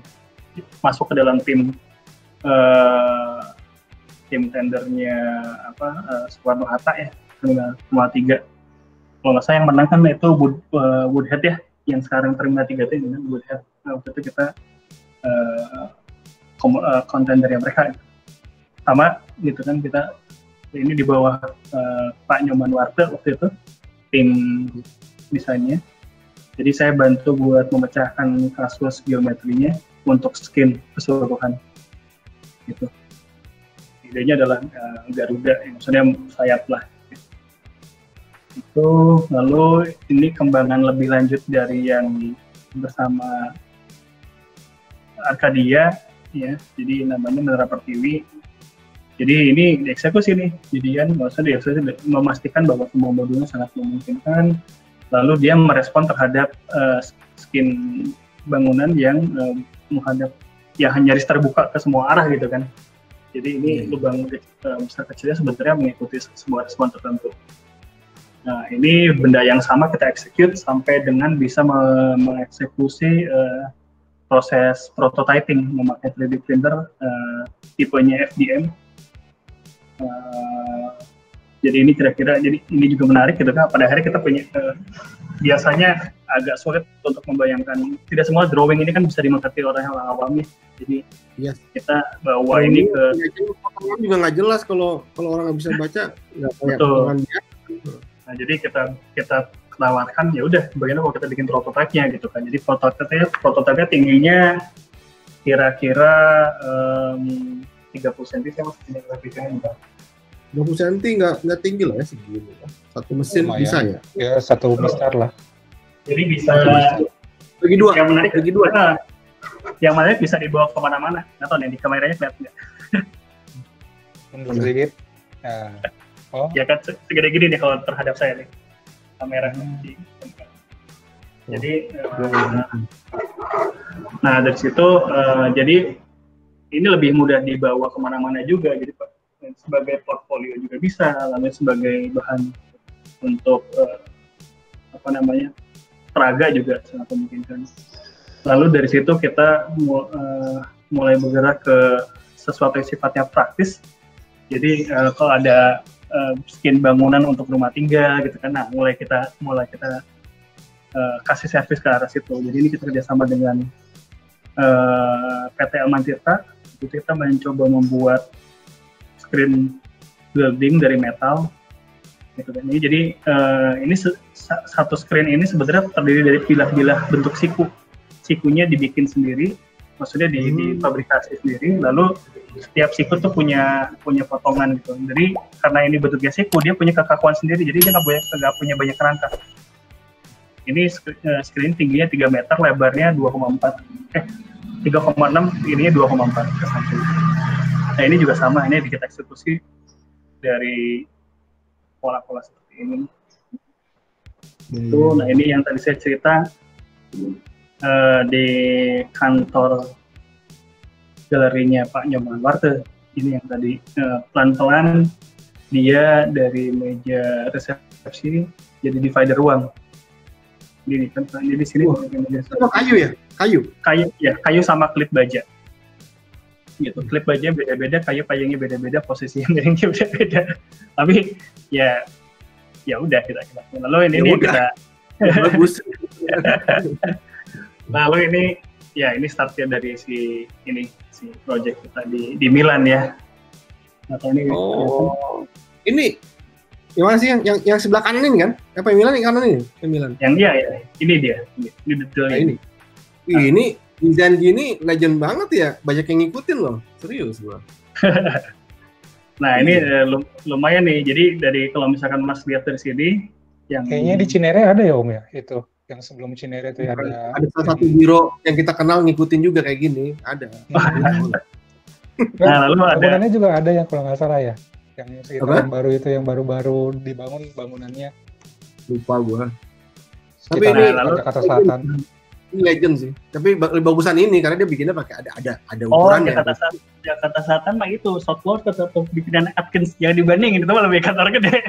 masuk ke dalam tim tendernya Soekarno-Hatta ya, Terminal 3. Kalau nggak salah yang menang kan itu Woodhead ya, yang sekarang Terminal 3 itu Woodhead. Nah, waktu itu kita kontendernya mereka. Sama gitu kan, kita ini di bawah Pak Nyoman Warte waktu itu, tim desainnya. Jadi saya bantu buat memecahkan kasus geometrinya untuk skin keseluruhan. Gitu. Idenya adalah Garuda, maksudnya sayap lah. Itu lalu ini kembangan lebih lanjut dari yang bersama Arkadia, ya. Jadi namanya Menara Pertiwi. Jadi ini dieksekusi nih, jadian maksudnya dieksekusi memastikan bahwa semua modulnya sangat memungkinkan. Lalu dia merespon terhadap skin bangunan yang menghadap ya nyaris terbuka ke semua arah gitu kan. Jadi ini lubang besar kecilnya sebenarnya mengikuti sebuah respon tertentu. Nah, ini benda yang sama kita execute sampai dengan bisa mengeksekusi proses prototyping memakai 3D printer tipenya FDM. Jadi ini kira-kira, jadi ini juga menarik gitu kan. Pada akhirnya kita punya biasanya agak sulit untuk membayangkan. Tidak semua drawing ini kan bisa dimengerti orang yang awam ya. Jadi kita bawa ini ke juga nggak jelas kalau orang nggak bisa baca. Betul. Nah, jadi kita tawarkan ya udah bagaimana kalau kita bikin prototipe-nya gitu kan. Jadi prototipe-nya tingginya kira-kira 30 cm saya masih tidak lebihkan. 20 cm nggak tinggi lah ya segini. Satu mesin lumayan. Bisa ya? Ya satu mistar lah. Jadi bisa bagi dua. Yang menarik bagi dua. Nah, yang menarik bisa dibawa kemana-mana. Nggak tahu nih di kameranya kelihatan nggak? Mundur sedikit. Ya kan segede gini nih kalau terhadap saya nih kamera. Jadi nah dari situ jadi ini lebih mudah dibawa kemana-mana juga. Jadi sebagai portfolio juga bisa, lalu sebagai bahan untuk peraga juga sangat memungkinkan. Lalu dari situ kita mulai bergerak ke sesuatu yang sifatnya praktis. Jadi kalau ada skin bangunan untuk rumah tinggal gitu kan, nah mulai kita kasih servis ke arah situ. Jadi ini kita kerjasama dengan PT Elman Tirta. Itu kita mencoba membuat screen building dari metal. Gitu kan. Ini jadi ini satu screen ini sebenarnya terdiri dari bilah-bilah bentuk siku. Sikunya dibikin sendiri, maksudnya difabrikasi sendiri. Lalu setiap siku tuh punya potongan gitu. Jadi karena ini bentuknya siku, dia punya kekakuan sendiri. Jadi dia nggak punya banyak kerangka. Ini screen tingginya 3 meter, lebarnya 3,6, ininya 2,4 ke samping. Nah ini juga sama, ini kita eksekusi dari pola-pola seperti ini. Nah ini yang tadi saya cerita, di kantor galerinya Pak Nyoman Warte. Ini yang tadi pelan-pelan dia dari meja resepsi jadi divider ruang. Ini kan di sini. Kayu ya? Kayu sama klip baja. Gitu. Klip baja beda-beda, kayu-kayunya beda-beda, posisi miringnya beda-beda. Tapi ya udah kita. Lalu ini kita bagus. Lalu ini startnya dari si project kita di Milan ya. Atau ini ini gimana sih yang sebelah kanan ini kan? Apa yang Milan yang kanan ini? Yang Milan. Yang dia ya. Ini dia. Ini detailnya. Ini. Ini desain gini legend banget ya. Banyak yang ngikutin loh. Serius gua. Nah, ini lumayan nih. Jadi kalau misalkan Mas lihat dari sini yang kayaknya di Cinere ada ya Om ya, itu yang sebelum Cinere itu ada salah satu biro yang kita kenal ngikutin juga kayak gini, ada. Nah, lalu bangunannya juga ada yang kalau nggak salah ya, yang sekitar yang baru itu, yang baru-baru dibangun bangunannya. Lupa gua. Tapi ini Jakarta Selatan. Ini legend sih. Tapi bagusan ini karena dia bikinnya pakai ada ukurannya. Jakarta Selatan mah itu Southward atau bikinan Atkins, jangan dibandingin, itu malah lebih kantor gede.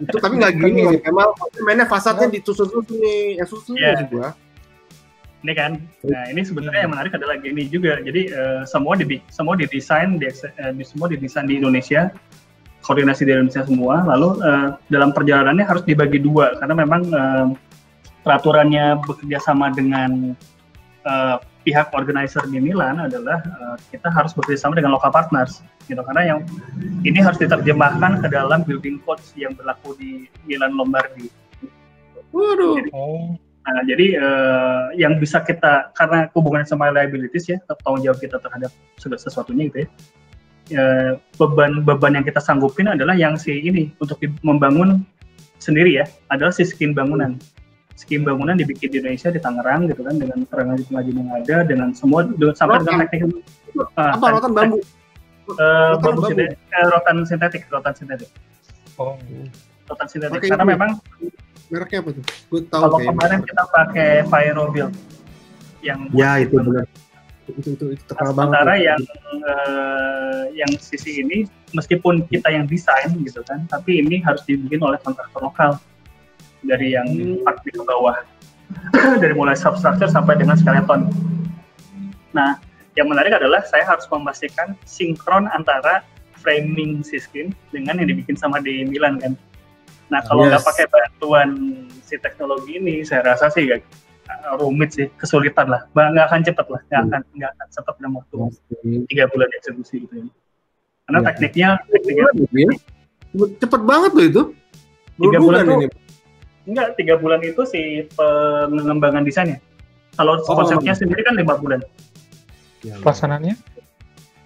Itu tapi nggak gini, memang mainnya fasadnya disusun-susun nih, yang susun sih gua. Ini kan, nah ini sebenarnya yang menarik adalah gini juga. Jadi semua didesain di Indonesia, koordinasi di Indonesia semua. Lalu dalam perjalanannya harus dibagi dua karena memang peraturannya bekerja sama dengan pihak organizer di Milan adalah kita harus bekerja sama dengan local partners, gitu. Karena yang ini harus diterjemahkan ke dalam building codes yang berlaku di Milan Lombardi. Waduh. Jadi yang bisa kita, karena hubungannya sama liabilities ya, tanggung jawab kita terhadap sesuatunya gitu ya. Beban yang kita sanggupin adalah yang untuk membangun sendiri ya, adalah si skim bangunan. Skim bangunan dibikin di Indonesia, di Tangerang gitu kan, dengan pengrajin yang ada, dengan semua sampai dengan teknik. Rotan bambu? Rotan sintetik. Rotan sintetik. Karena memang mereknya apa tuh? Kalau kemarin kita pakai Pyrobuild yang itu benar. Itu terkenal banget. Sementara yang sisi ini meskipun kita yang desain gitu kan, tapi ini harus dibikin oleh kontraktor lokal. Dari yang part di bawah, dari mulai substructure sampai dengan skeleton. Nah, yang menarik adalah saya harus memastikan sinkron antara framing sistem dengan yang dibikin sama di Milan kan. Nah, kalau nggak pakai bantuan si teknologi ini, saya rasa sih rumit sih, kesulitan lah, nggak akan cepet lah, nggak akan cepat dalam waktu 3 bulan eksekusi gitu ya. Karena tekniknya cepet banget loh itu. 3 bulan ini. Enggak, 3 bulan itu si pengembangan desainnya. Kalau konsepnya sendiri kan 5 bulan.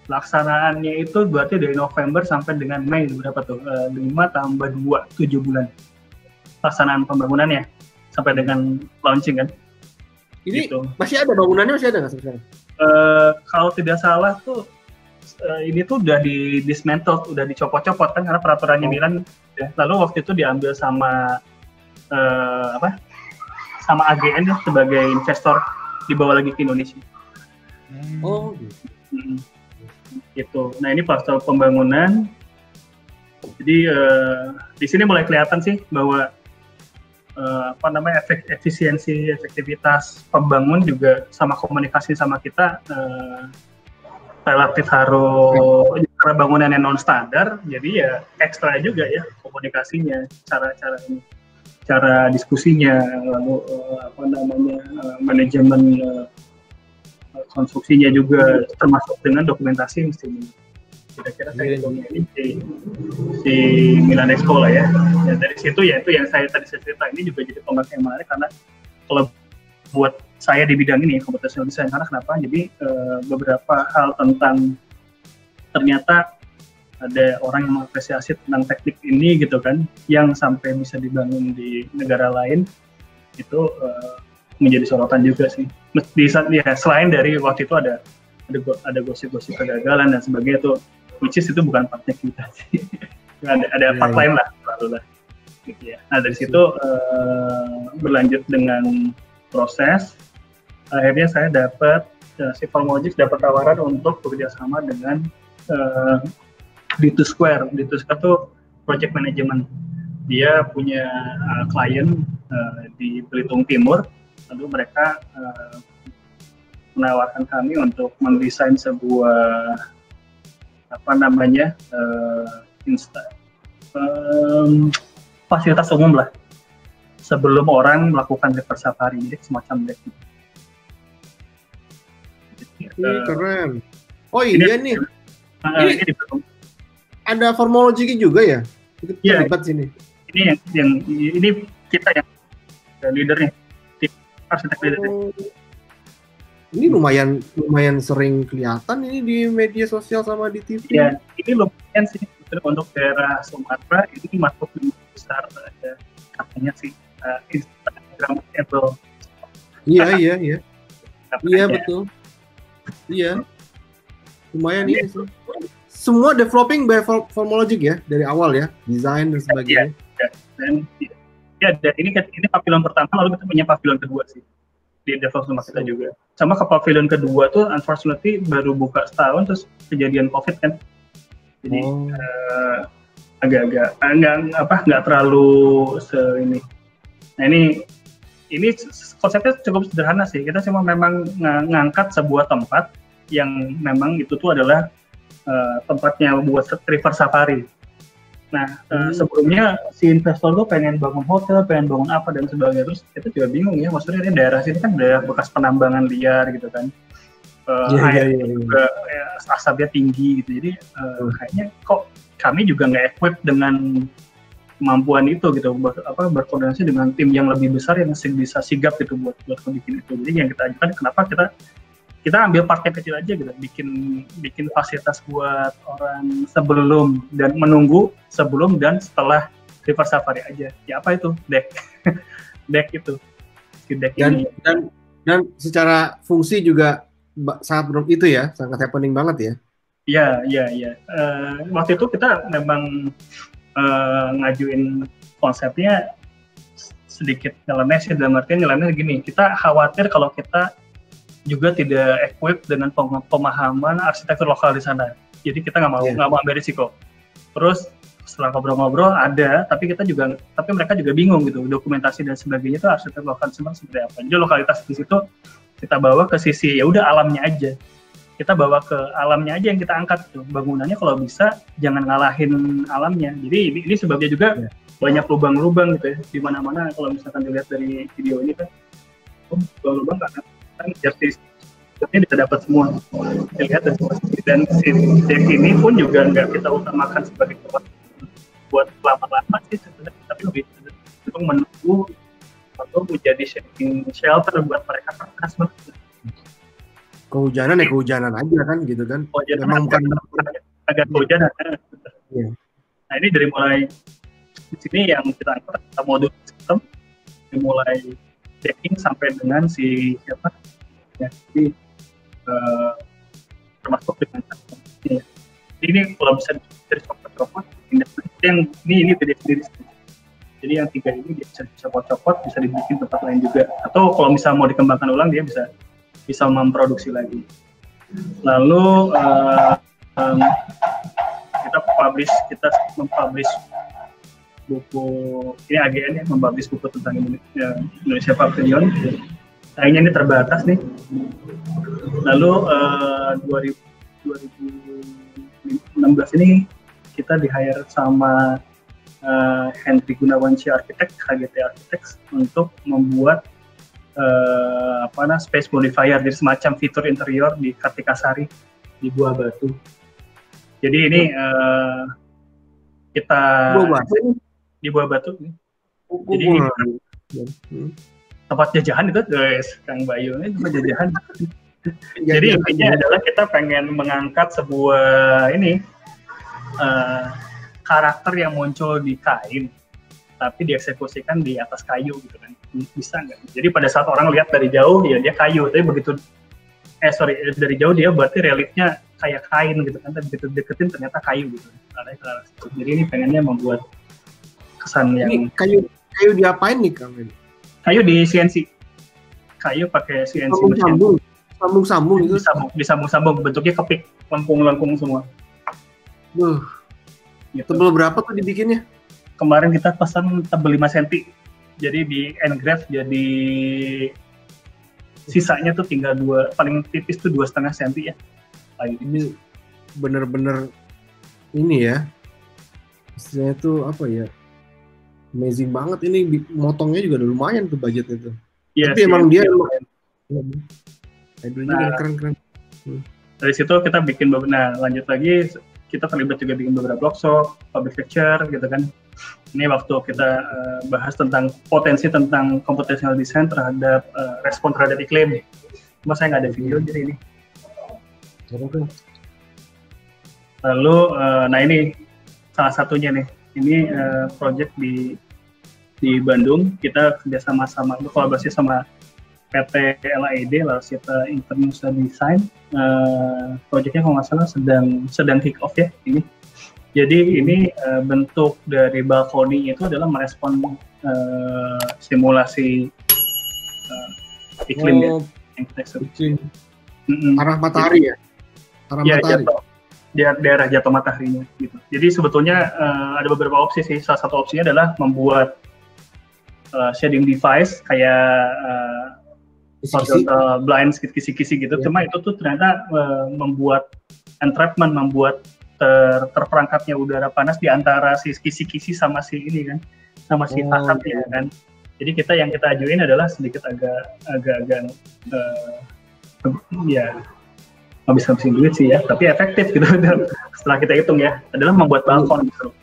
Pelaksanaannya itu berarti dari November sampai dengan Mei, berapa tuh? 5 tambah 2, 7 bulan. Pelaksanaan pembangunannya sampai dengan launching kan. Ini gitu. Masih ada bangunannya, masih ada nggak sekarang? Kalau tidak salah tuh ini tuh udah dismantle, udah dicopot-copot kan karena peraturannya Milan. Lalu waktu itu diambil sama sama AGN ya, sebagai investor, dibawa lagi ke Indonesia. Gitu. Nah ini fase pembangunan. Jadi di sini mulai kelihatan sih bahwa efektivitas pembangun juga sama komunikasi sama kita relatif harus, karena bangunannya non standar, jadi ya ekstra juga ya komunikasinya, cara diskusinya, lalu manajemen konstruksinya juga, termasuk dengan dokumentasi mestinya. Kira-kira kayak ini si Milan Expo lah ya. Dan dari situ ya itu yang saya tadi cerita, ini juga jadi pembahas yang menarik karena kalau buat saya di bidang ini computational design, karena kenapa? Jadi beberapa hal tentang ternyata ada orang yang mengapresiasi tentang teknik ini gitu kan, yang sampai bisa dibangun di negara lain, itu menjadi sorotan juga sih. Selain dari waktu itu ada gosip-gosip kegagalan dan sebagainya, itu which is itu bukan partnya kita sih. ada part lain lah, selalu lah gitu ya. Nah dari situ berlanjut dengan proses, akhirnya saya dapat si Formologics dapat tawaran untuk bekerja sama dengan D2 Square. D2 Square itu project management. Dia punya klien di Belitung Timur, lalu mereka menawarkan kami untuk mendesain sebuah fasilitas umum lah sebelum orang melakukan river safari, jadi semacam deck. Keren. Oh iya nih. Ini ada Formologics juga ya? Kita terlibat sini. Ini yang ini kita yang leadernya, tim arsitek leadernya. Ini lumayan sering kelihatan ini di media sosial sama di TV. Ya, ini lumayan sih untuk daerah Sumatera, ini masuk lebih besar ada katanya sih Instagram Apple. Iya. Iya betul. Iya. Lumayan ini sih. Semua developing by Formologics ya dari awal ya, desain dan sebagainya. Dan ini pavilion pertama, lalu kita punya pavilion kedua sih di develop sama kita juga. Sama ke pavilion kedua tuh unfortunately baru buka setahun terus kejadian COVID kan. Jadi agak-agak nggak terlalu ini. Nah ini konsepnya cukup sederhana sih. Kita cuma memang ngangkat sebuah tempat yang memang itu tuh adalah tempatnya buat river safari. Nah, sebelumnya si investor tuh pengen bangun hotel, pengen bangun apa dan sebagainya. Terus kita juga bingung ya, maksudnya ini daerah sini kan daerah bekas penambangan liar gitu kan. Air juga asapnya tinggi gitu. Jadi kayaknya kok kami juga nggak equip dengan kemampuan itu gitu, berkoordinasi dengan tim yang lebih besar yang bisa sigap gitu buat bikin itu. Jadi yang kita ajukan, kenapa kita ambil part yang kecil aja gitu, bikin fasilitas buat orang sebelum dan menunggu, sebelum dan setelah river safari aja. Ya apa itu? Deck. Deck itu. Deck dan secara fungsi juga sangat belum itu ya, sangat happening banget ya. Iya. Waktu itu kita memang ngajuin konsepnya sedikit nyeleneh sih, dalam artian nyeleneh gini, kita khawatir kalau kita juga tidak equip dengan pemahaman arsitektur lokal di sana. Jadi kita nggak mau ambil risiko. Terus setelah ngobrol-ngobrol ada, tapi mereka juga bingung gitu, dokumentasi dan sebagainya itu arsitektur lokal seperti apa. Jadi lokalitas di situ kita bawa ke sisi ya udah alamnya aja. Kita bawa ke alamnya aja yang kita angkat tuh. Bangunannya kalau bisa jangan ngalahin alamnya. Jadi ini sebabnya juga banyak lubang-lubang gitu ya di mana-mana. Kalau misalkan dilihat dari video ini kan, lubang-lubang kan jadi bisa dapat semua. Dilihat dan si deck ini pun juga nggak kita utamakan sebagai tempat buat lama-lama sih sebenarnya, tapi lebih untuk menunggu atau menjadi shelter buat mereka kertas banget. Kehujanan aja kan gitu kan. Memang bukan agak kehujanan. Yeah. Nah ini dari mulai di sini yang kita angkat modul sistem, dimulai decking sampai dengan si siapa ya, jadi termasuk dengan ya. Ini kalau bisa dicopot-copot, yang ini sendiri. Jadi yang 3 ini dia bisa dicopot-copot, bisa dibikin tempat lain juga. Atau kalau misalnya mau dikembangkan ulang, dia bisa memproduksi lagi. Lalu kita mempublish buku, ini AGN ya, mempublish buku tentang Indonesia Pavilion. Sayangnya ini terbatas nih. Lalu 2016 ini kita di-hire sama Henry Gunawansyah Architect, HGT Architects, untuk membuat space modifier, jadi semacam fitur interior di Kartikasari di Buah Batu. Jadi ini kita di Buah Batu. Jadi tempat jajahan itu, guys, Kang Bayu, ini tempat jajahan. Jadi intinya adalah kita pengen mengangkat sebuah karakter yang muncul di kain, tapi dieksekusikan di atas kayu gitu kan. Bisa nggak? Jadi pada saat orang lihat dari jauh ya dia kayu, tapi begitu dari jauh dia berarti reliefnya kayak kain gitu kan, tapi begitu deketin ternyata kayu gitu. Jadi ini pengennya membuat kesan yang kayu diapain nih Kang? Kayu di CNC. kayu pakai CNC machine. Sambung-sambung itu. Disambung-sambung, bentuknya kepik, lengkung-lengkung semua. Gitu. Tebel berapa tuh dibikinnya? Kemarin kita pesan tebel 5 cm. Jadi di engrave jadi sisanya tuh tinggal paling tipis tuh 2,5 cm ya. Ini bener-bener ini ya. Istilahnya tuh apa ya? Amazing banget ini, motongnya juga udah lumayan tuh budgetnya tuh. Yes, tapi emang dia keren-keren. Dari situ kita bikin lanjut lagi, kita terlibat juga bikin beberapa workshop, public lecture gitu kan. Ini waktu kita bahas tentang potensi tentang computational design terhadap respon terhadap iklim. Cuma saya nggak ada video jadi ini. Lalu, nah ini salah satunya nih. Ini project di Bandung. Kita kerjasama kolaborasi sama PT LAED, Lalsita International Design. Proyeknya kalau nggak salah sedang kick off ya ini. Jadi ini bentuk dari balkoni itu adalah merespon simulasi iklim ya. Yang kita sebut. Arah matahari ya? Arah matahari. Daerah jatuh mataharinya gitu. Jadi sebetulnya ada beberapa opsi sih. Salah satu opsinya adalah membuat shading device kayak horizontal blinds, kisi-kisi gitu. Cuma itu tuh ternyata membuat entrapment, membuat terperangkapnya udara panas di antara si kisi-kisi sama si ini kan, sama si fasatnya kan. Jadi yang kita ajuin adalah sedikit agak ya habis-habisin duit sih ya, tapi efektif gitu. Setelah kita hitung ya, adalah membuat balkon gitu.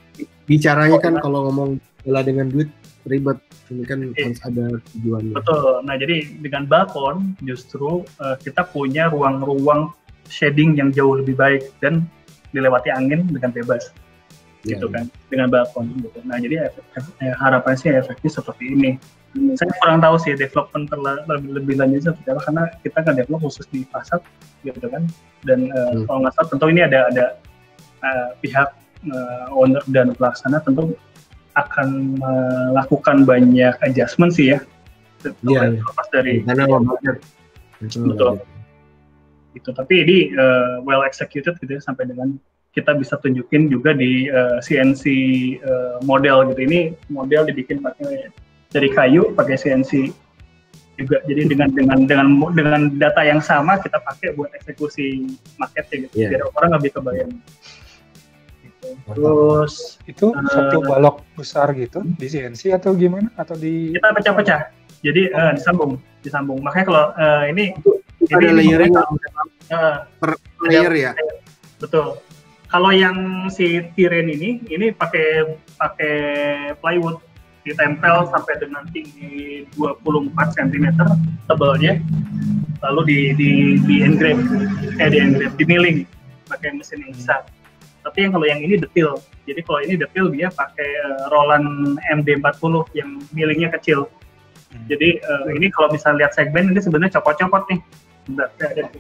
Bicaranya kan kalau ngomong dengan duit ribet, ini kan harus ada tujuannya. Betul. Nah jadi dengan balkon justru kita punya ruang-ruang shading yang jauh lebih baik dan dilewati angin dengan bebas, gitu kan, dengan balkon. Gitu. Nah jadi harapannya sih efektif seperti ini. Saya kurang tahu sih development lebih lanjut seperti apa, karena kita nggak develop khusus di fasad, gitu kan. Dan kalau nggak salah tentu ini ada pihak owner dan pelaksana tentu akan melakukan banyak adjustment sih ya. Lepas dari betul. Gitu. Tapi ini well executed gitu ya, sampai dengan kita bisa tunjukin juga di CNC model gitu. Ini model dibikin pakai dari kayu, pakai CNC juga. Jadi dengan data yang sama kita pakai buat eksekusi marketnya gitu. Biar orang lebih kebayang. Gitu. Terus itu satu balok besar gitu di CNC atau gimana? Atau di kita pecah-pecah. Jadi disambung. Makanya kalau ini ada layering per layer ya. Betul. Kalau yang si tiren ini pakai plywood, ditempel sampai dengan tinggi 24 cm tebalnya, lalu di engrave, di milling pakai mesin yang besar. Tapi kalau yang ini detail. Jadi kalau ini detail dia pakai Roland MD40 yang millingnya kecil. Jadi ini kalau misalnya lihat segmen ini sebenarnya copot-copot nih. Bentar, ada.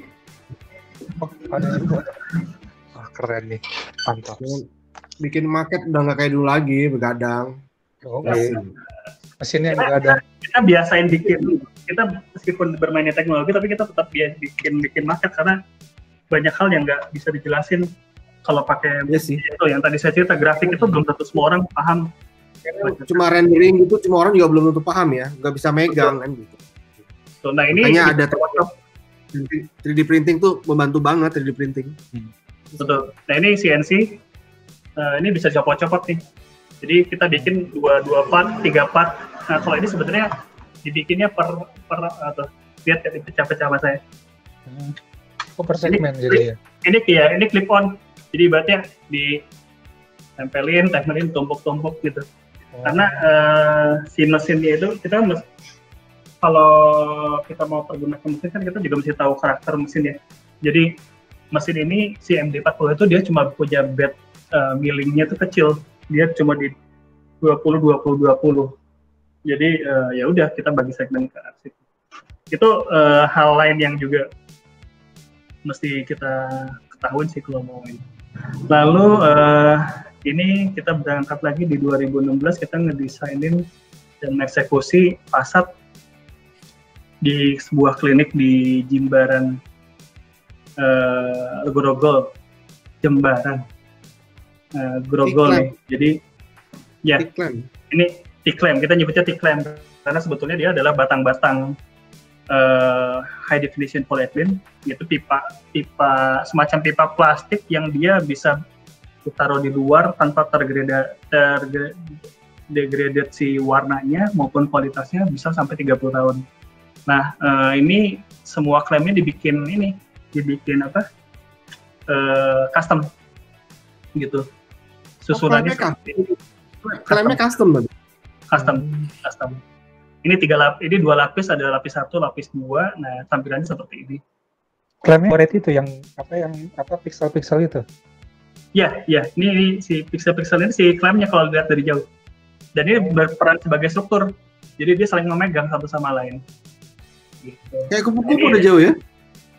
Ada juga. Wah, keren nih, mantap. Bikin market udah nggak kayak dulu lagi, begadang. Mesinnya begadang. Kita biasain kita meskipun bermainnya teknologi, tapi kita tetap bikin market karena banyak hal yang nggak bisa dijelasin kalau pakai itu yang tadi saya cerita, grafik itu belum tentu semua orang paham. Cuma rendering gitu, cuma orang juga belum tentu paham ya, nggak bisa megang kan gitu. So, nah ini makanya ada 3D printing tuh membantu banget 3D printing. Betul. Nah ini CNC, ini bisa copot-copot nih. Jadi kita bikin 2 part, 3 part. Nah kalau ini sebenarnya dibikinnya per lihat ya pecah-pecah sama saya. Per segmen jadi ya. Ini clip on. Jadi ibaratnya tempelin, tumpuk-tumpuk gitu. Karena si mesinnya itu kita kalau kita mau pergunakan mesin kan kita juga mesti tahu karakter mesinnya. Jadi mesin ini si MD40 itu dia cuma punya bed millingnya tuh kecil. Dia cuma di 20. Jadi ya udah kita bagi segmen ke arah situ. Itu hal lain yang juga mesti kita ketahui sih kalau mau ini. Lalu ini kita berangkat lagi di 2016 kita ngedesainin dan eksekusi fasad di sebuah klinik di Jimbaran, Grogol, Jembaran, Grogol nih. Jadi ya ini T-clamp, kita nyebutnya T-clamp karena sebetulnya dia adalah batang-batang high definition polyethylene, yaitu pipa semacam pipa plastik yang dia bisa ditaruh di luar tanpa degradasi warnanya maupun kualitasnya, bisa sampai 30 tahun. Nah, ini semua klaimnya dibikin custom gitu. Susunannya klaimnya custom berarti. Custom. Ini 2 lapis, ada lapis 1, lapis 2. Nah, tampilannya seperti ini. Klaimnya warna itu yang pixel-pixel itu. Ya, ini si pixel-pixel ini si klaimnya kalau dilihat dari jauh. Dan ini berperan sebagai struktur. Jadi dia saling memegang satu sama lain. Gitu. Kayak kupu-kupu udah jauh ya?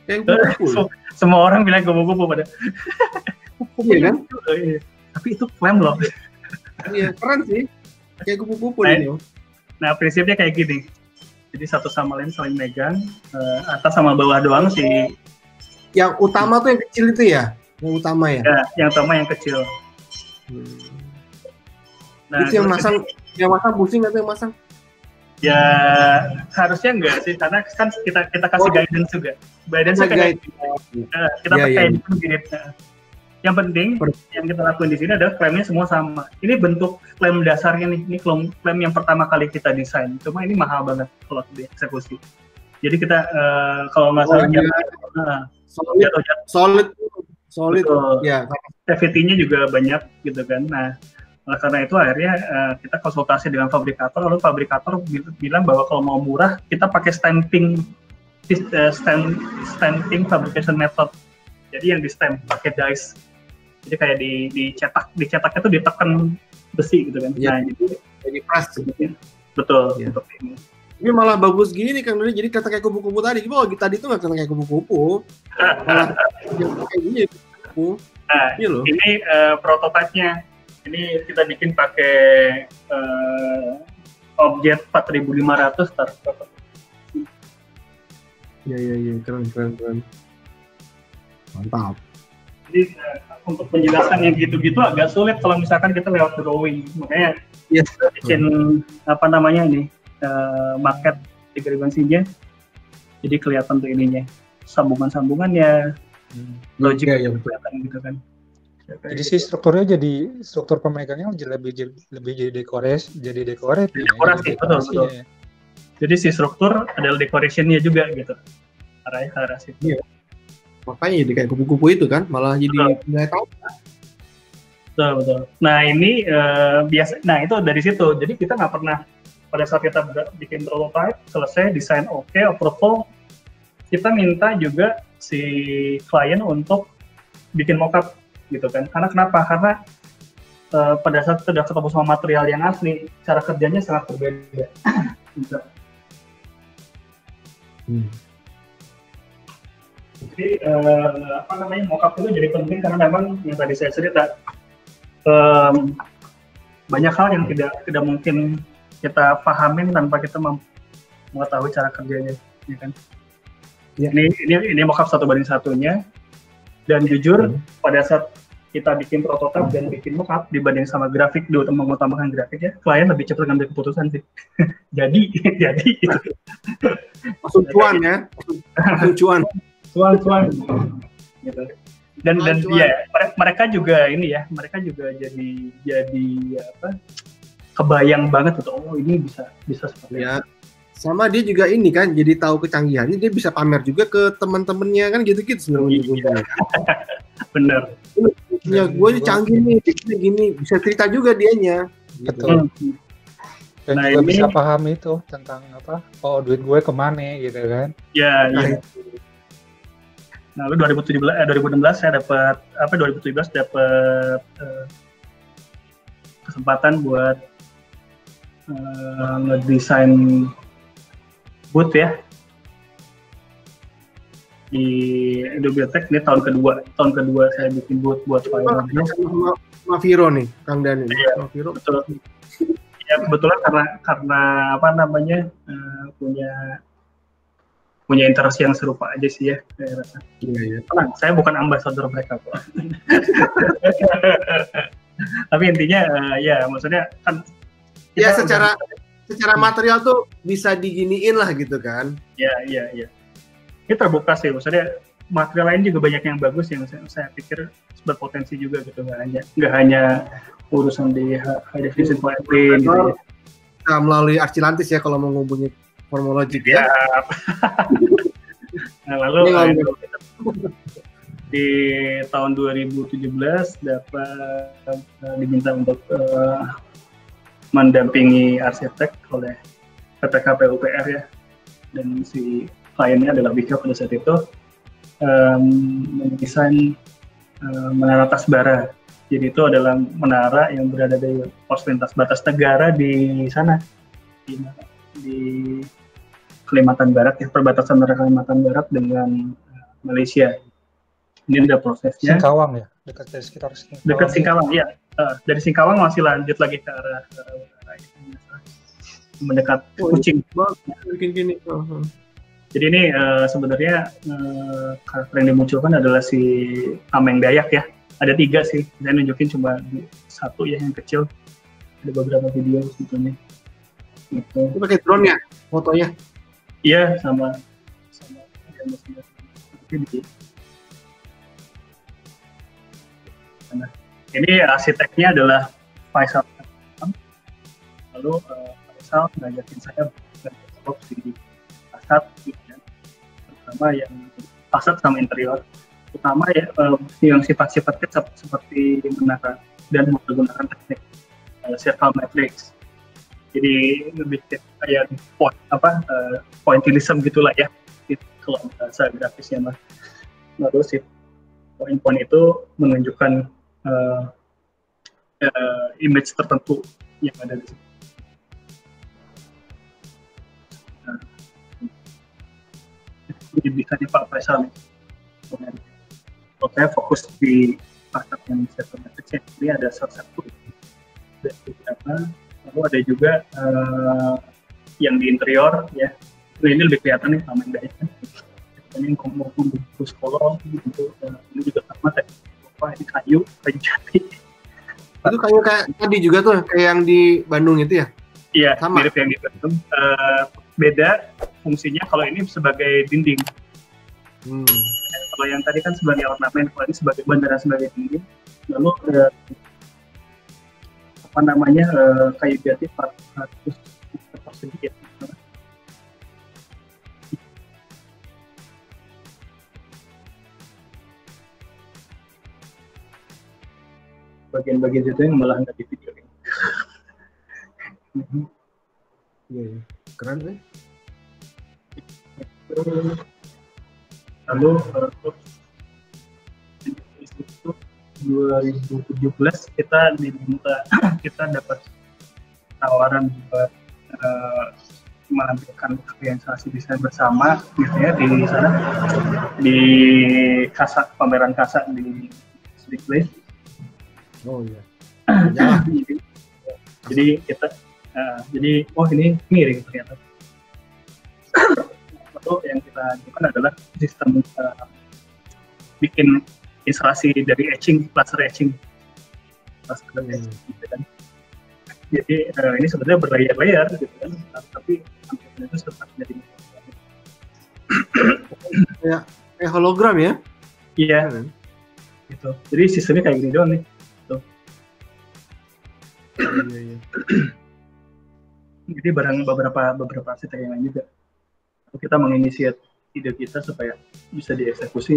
Kayak kupu-kupu. Semua orang bilang kupu-kupu pada. Iya kan? Tapi itu klaim loh. Iya, keren sih. Kayak kupu-kupu ini. Nah, prinsipnya kayak gini. Jadi satu sama lain saling megang, atas sama bawah doang sih. Yang utama tuh yang kecil itu ya? Yang utama ya? Ya, yang utama yang kecil. Nah, itu yang masang pusing atau yang masang? Ya harusnya enggak sih, karena kan kita kasih guidance juga. Guidance kayak kita pakai gini. Yang penting yang kita lakuin di sini adalah klaimnya semua sama. Ini bentuk klaim dasarnya nih. Ini klaim yang pertama kali kita desain. Cuma ini mahal banget kalau dieksekusi. Jadi kita kalau nggak salah solid. Ya. Safety-nya juga banyak gitu kan. Nah, karena itu akhirnya kita konsultasi dengan fabrikator. Lalu fabrikator bilang bahwa kalau mau murah kita pakai stamping fabrication method. Jadi yang di stamp pakai dice. Jadi kayak dicetaknya tuh ditekan besi gitu kan. Ya. Nah, jadi press. Betul. Ya. Seperti ini. Ini malah bagus gini kan, jadi kata kayak kupu-kupu tadi. Kalau tadi itu nggak kata kayak kupu-kupu. Malah kayak gini kupu. Nah, ini prototipenya. Ini kita bikin pakai objek 4500 start. Iya, keren. Mantap. Jadi untuk penjelasan yang gitu-gitu agak sulit kalau misalkan kita lewat drawing. Makanya kita bikin market degradasinya. Jadi kelihatan tuh ininya, sambungan-sambungannya, logik yang kelihatan gitu kan. Jadi si strukturnya jadi struktur pemegangnya lebih jadi dekorasi. Dekorasi, betul. Ya. Jadi si struktur adalah decoration-nya juga gitu. Arah situ. Iya. Makanya jadi kayak kupu-kupu itu kan, malah jadi nggak tahu. Betul. Nah ini Nah itu dari situ. Jadi kita nggak pernah pada saat kita bikin prototype selesai, desain oke, approval, kita minta juga si klien untuk bikin mockup gitu kan. Karena kenapa? Karena pada saat kita udah ketemu sama material yang asli, cara kerjanya sangat berbeda. Gitu. Jadi mockup itu jadi penting karena memang yang tadi saya cerita banyak hal yang tidak mungkin kita pahamin tanpa kita mengetahui cara kerjanya, ya kan? Ya. Ini mockup 1:1-nya, dan jujur pada saat kita bikin prototipe dan bikin mockup dibanding sama grafik, mengutamakan grafik ya, klien lebih cepat ngambil keputusan sih. jadi gitu. Masuk cuan ya, cuan gitu. Dan ya mereka juga jadi kebayang banget tuh, oh ini bisa seperti ya. Sama dia juga ini kan, jadi tahu kecanggihannya, dia bisa pamer juga ke teman-temannya kan, gitu-gitu sebenarnya. Bener. Ya gue canggih nih, gini bisa cerita juga dianya. Betul. Gitu. Dan juga bisa paham itu tentang duit gue kemana gitu kan. Ya. Nah, lalu 2016 saya dapat 2017 dapat kesempatan buat ngedesain booth ya di Indobiotech. Ini tahun kedua saya bikin booth buat Fire. Maviro nih, Kang Dani. Iya, Maviro. Betul. Ya kebetulan karena punya punya interest yang serupa aja sih ya, saya rasa. Iya. Tenang, saya bukan ambassador mereka kok. Tapi intinya ya maksudnya kan Ya secara material tuh bisa diginiin lah gitu kan. Iya. Ini terbuka sih, maksudnya material lain juga banyak yang bagus yang saya pikir berpotensi juga gitu, nggak hanya urusan di high definition file print gitu ya. Nah, melalui Archilantis ya kalau mau ngubungi Formologic ya. Nah, lalu di tahun 2017 dapat diminta untuk mendampingi arsitek oleh PPK PUPR ya, dan si kliennya adalah Bika pada saat itu mendesain menara Tasbara. Jadi itu adalah menara yang berada di pos lintas batas negara di sana, di Kalimantan Barat ya, perbatasan antara Kalimantan Barat dengan Malaysia. Ini ada prosesnya. Singkawang ya, dekat dari sekitar Singkawang. Dekat Singkawang ya. Dari Singkawang masih lanjut lagi ke arah mendekat Kucing. Bikin gini. Jadi ini sebenarnya karakter yang dimunculkan adalah si Tameng Dayak ya. Ada 3 sih, saya nunjukin cuma 1 ya yang kecil. Ada beberapa video sebetulnya. Gitu. Itu pakai drone ya fotonya? Iya, sama nah, ini arsiteknya adalah Faisal. Lalu Faisal ngajakin saya berdevelop di fasad, ya. Terutama yang fasad sama interior. Utama ya yang sifat-sifatnya seperti menara dan menggunakan teknik circle matrix. Jadi lebih kayak pointillism gitulah ya, kalau bahasa grafisnya mah. Lalu si poin-poin itu menunjukkan image tertentu yang ada di situ. Ini bisanya Pak Faisal nih. Saya fokus di fasad yang circle matrix ini ada salah satu dari beberapa. Lalu ada juga yang di interior ya. Ini lebih kelihatan nih Tameng Dayak kan. Ini ngomong bungkus kolong gitu. Ini juga sama ini kayu jati. Itu kayu kayak tadi juga tuh, kayak yang di Bandung itu ya? Iya, sama. Mirip yang di Bandung. Beda fungsinya, kalau ini sebagai dinding. Kalau yang tadi kan sebagai ornamen, kalau ini sebagai beneran sebagai dinding. Lalu kayu jati 400 persegi ya. Bagian-bagian itu yang malah nggak di video ini. Iya, keren kan? Lalu 2017 kita dapat tawaran buat menampilkan realisasi desain bersama gitu ya di sana, di pameran Kasa di Display. Oh iya. Jadi kita ini miring ternyata. Lalu yang kita lakukan adalah sistem bikin instalasi dari etching, laser etching gitu kan. Jadi ini sebenarnya berlayar-layar gitu kan, tapi tampilan itu tetap jadi kayak hologram ya? Iya. Gitu. Jadi sistemnya kayak gini doang nih. Tuh. Iya. Jadi beberapa arsitek yang lain juga. Kita menginisiat ide kita supaya bisa dieksekusi.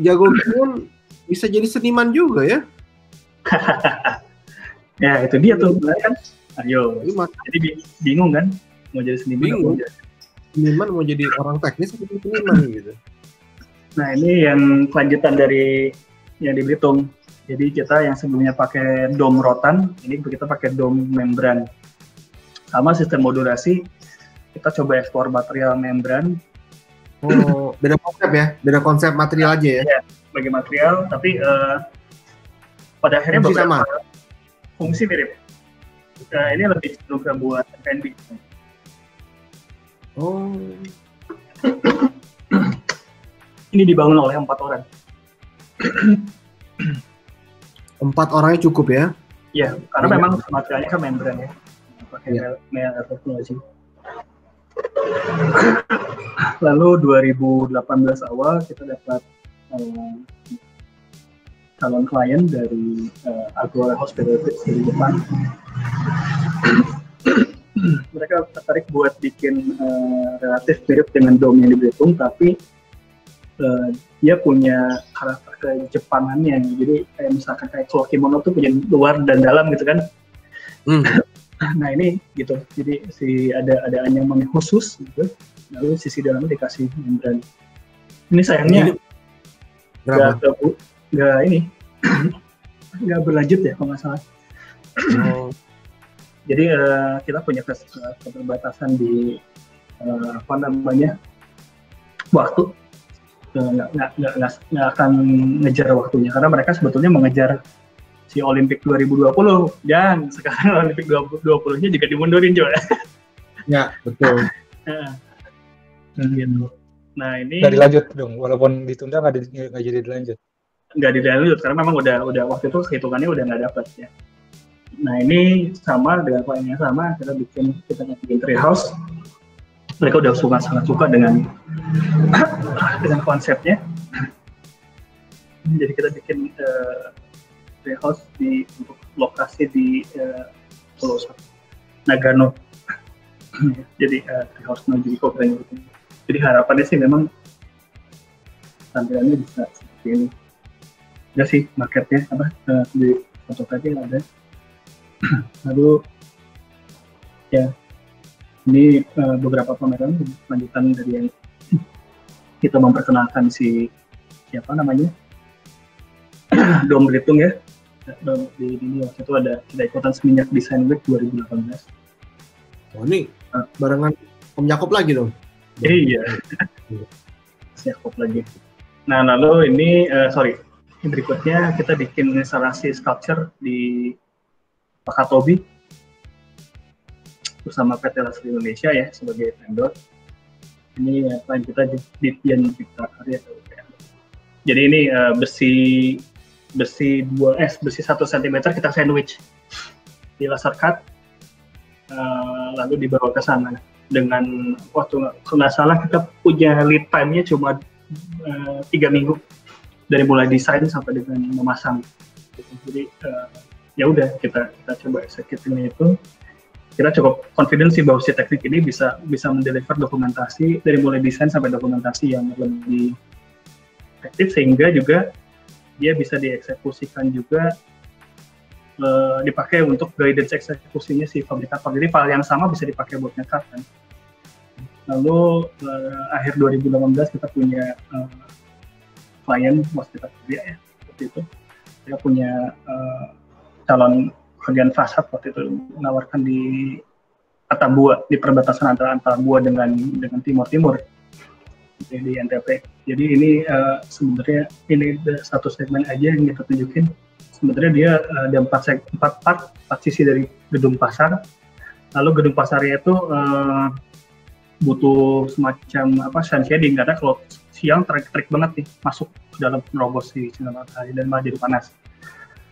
Jago pun bisa jadi seniman juga ya? Ya itu dia tuh kan. Ayo. Jadi bingung kan mau jadi seniman? Bingung. Seniman mau jadi orang teknis atau seniman gitu? Nah ini yang kelanjutan dari yang di Belitung. Jadi kita yang sebelumnya pakai dom rotan, ini kita pakai dom membran. Sama sistem modulasi, kita coba ekspor material membran. Oh, beda konsep ya? Beda konsep material aja ya? Iya, bagi material, tapi pada akhirnya fungsi sama? Fungsi mirip. Ini lebih cenderung buat F&B. Oh, Ini dibangun oleh 4 orang. 4 orangnya cukup ya? Ya, karena Iya. memang materialnya kan membran ya, pakai Iya. teknologi. Lalu 2018 awal kita dapat calon klien dari Agora Hospitality dari Jepang. Mereka tertarik buat bikin relatif mirip dengan dom yang di Belitung, tapi dia punya karakter kejepangannya. Jadi kayak misalkan kayak kalau kimono tuh punya luar dan dalam gitu kan. Nah ini gitu. Jadi ada anyaman khusus gitu. Lalu sisi dalamnya dikasih membran. Ini sayangnya nggak berlanjut ya kalau nggak salah. Oh. Jadi kita punya keterbatasan di waktu. Nggak akan ngejar waktunya karena mereka sebetulnya mengejar si Olimpik 2020 dan sekarang Olimpik 2020-nya juga dimundurin juga. Ya, betul. Gitu. Nah ini nggak dilanjut dong, walaupun ditunda nggak jadi dilanjut. Nggak dilanjut karena memang udah waktu itu hitungannya udah nggak dapat ya. Nah ini sama dengan kliennya sama, kita bikin treehouse. Mereka udah sangat suka dengan konsepnya. Jadi kita bikin treehouse untuk lokasi di Pulau Nagano. Jadi treehouse Nojiko keren gitu. Jadi harapannya sih memang tampilannya bisa seperti ini. Udah sih marketnya di foto tadi ada. Lalu ya ini beberapa pameran lanjutan dari yang kita memperkenalkan siapa namanya Dom Belitung ya. Dom di ini waktu itu kita ikutan Seminyak Design Week 2018. Oh ini barengan Om Yakob lagi dong? Iya. Yakob lagi. Nah lalu ini berikutnya kita bikin instalasi sculpture di Pakatobi bersama PT Lasri Indonesia ya sebagai vendor. Ini klien kita Ditjen Cipta Karya. Jadi ini besi 1 cm kita sandwich di laser cut, lalu dibawa ke sana dengan waktu nggak salah kita punya lead time-nya cuma 3 minggu dari mulai desain sampai dengan memasang. Jadi ya udah kita coba execute-nya itu. Kita cukup confident sih bahwa si teknik ini bisa mendeliver dokumentasi dari mulai desain sampai dokumentasi yang lebih efektif, sehingga juga dia bisa dieksekusikan juga dipakai untuk guidance eksekusinya si fabrikator. Jadi file yang sama bisa dipakai buat nyekat kan. Lalu akhir 2018 kita punya klien Waskita Karya ya seperti itu. Dia punya calon bagian fasad waktu itu menawarkan di Atambua, di perbatasan antara Atambua dengan Timur di NTP. Jadi ini sebenarnya ini satu segmen aja yang kita tunjukin. Sebenarnya dia ada 4 sisi dari gedung pasar. Lalu gedung pasarnya itu butuh semacam sun shading karena kalau siang terik banget nih masuk ke dalam nerobos di sinar matahari dan malah jadi panas.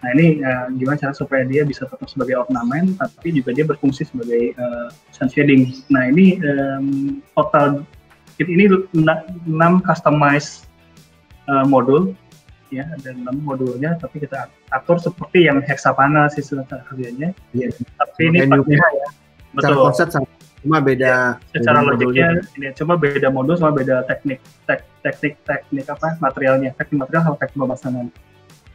Nah ini gimana cara supaya dia bisa tetap sebagai ornamen, tapi juga dia berfungsi sebagai sun shading. Nah ini total ini 6 customized modul, ya ada 6 modulnya, tapi kita atur seperti yang hexapanel sistem kerjanya. Iya. Tapi ini pakai ya, betul. Konsep cuma beda. Ya, secara logiknya ini cuma beda modul sama beda teknik materialnya, teknik material sama teknik pemasangan.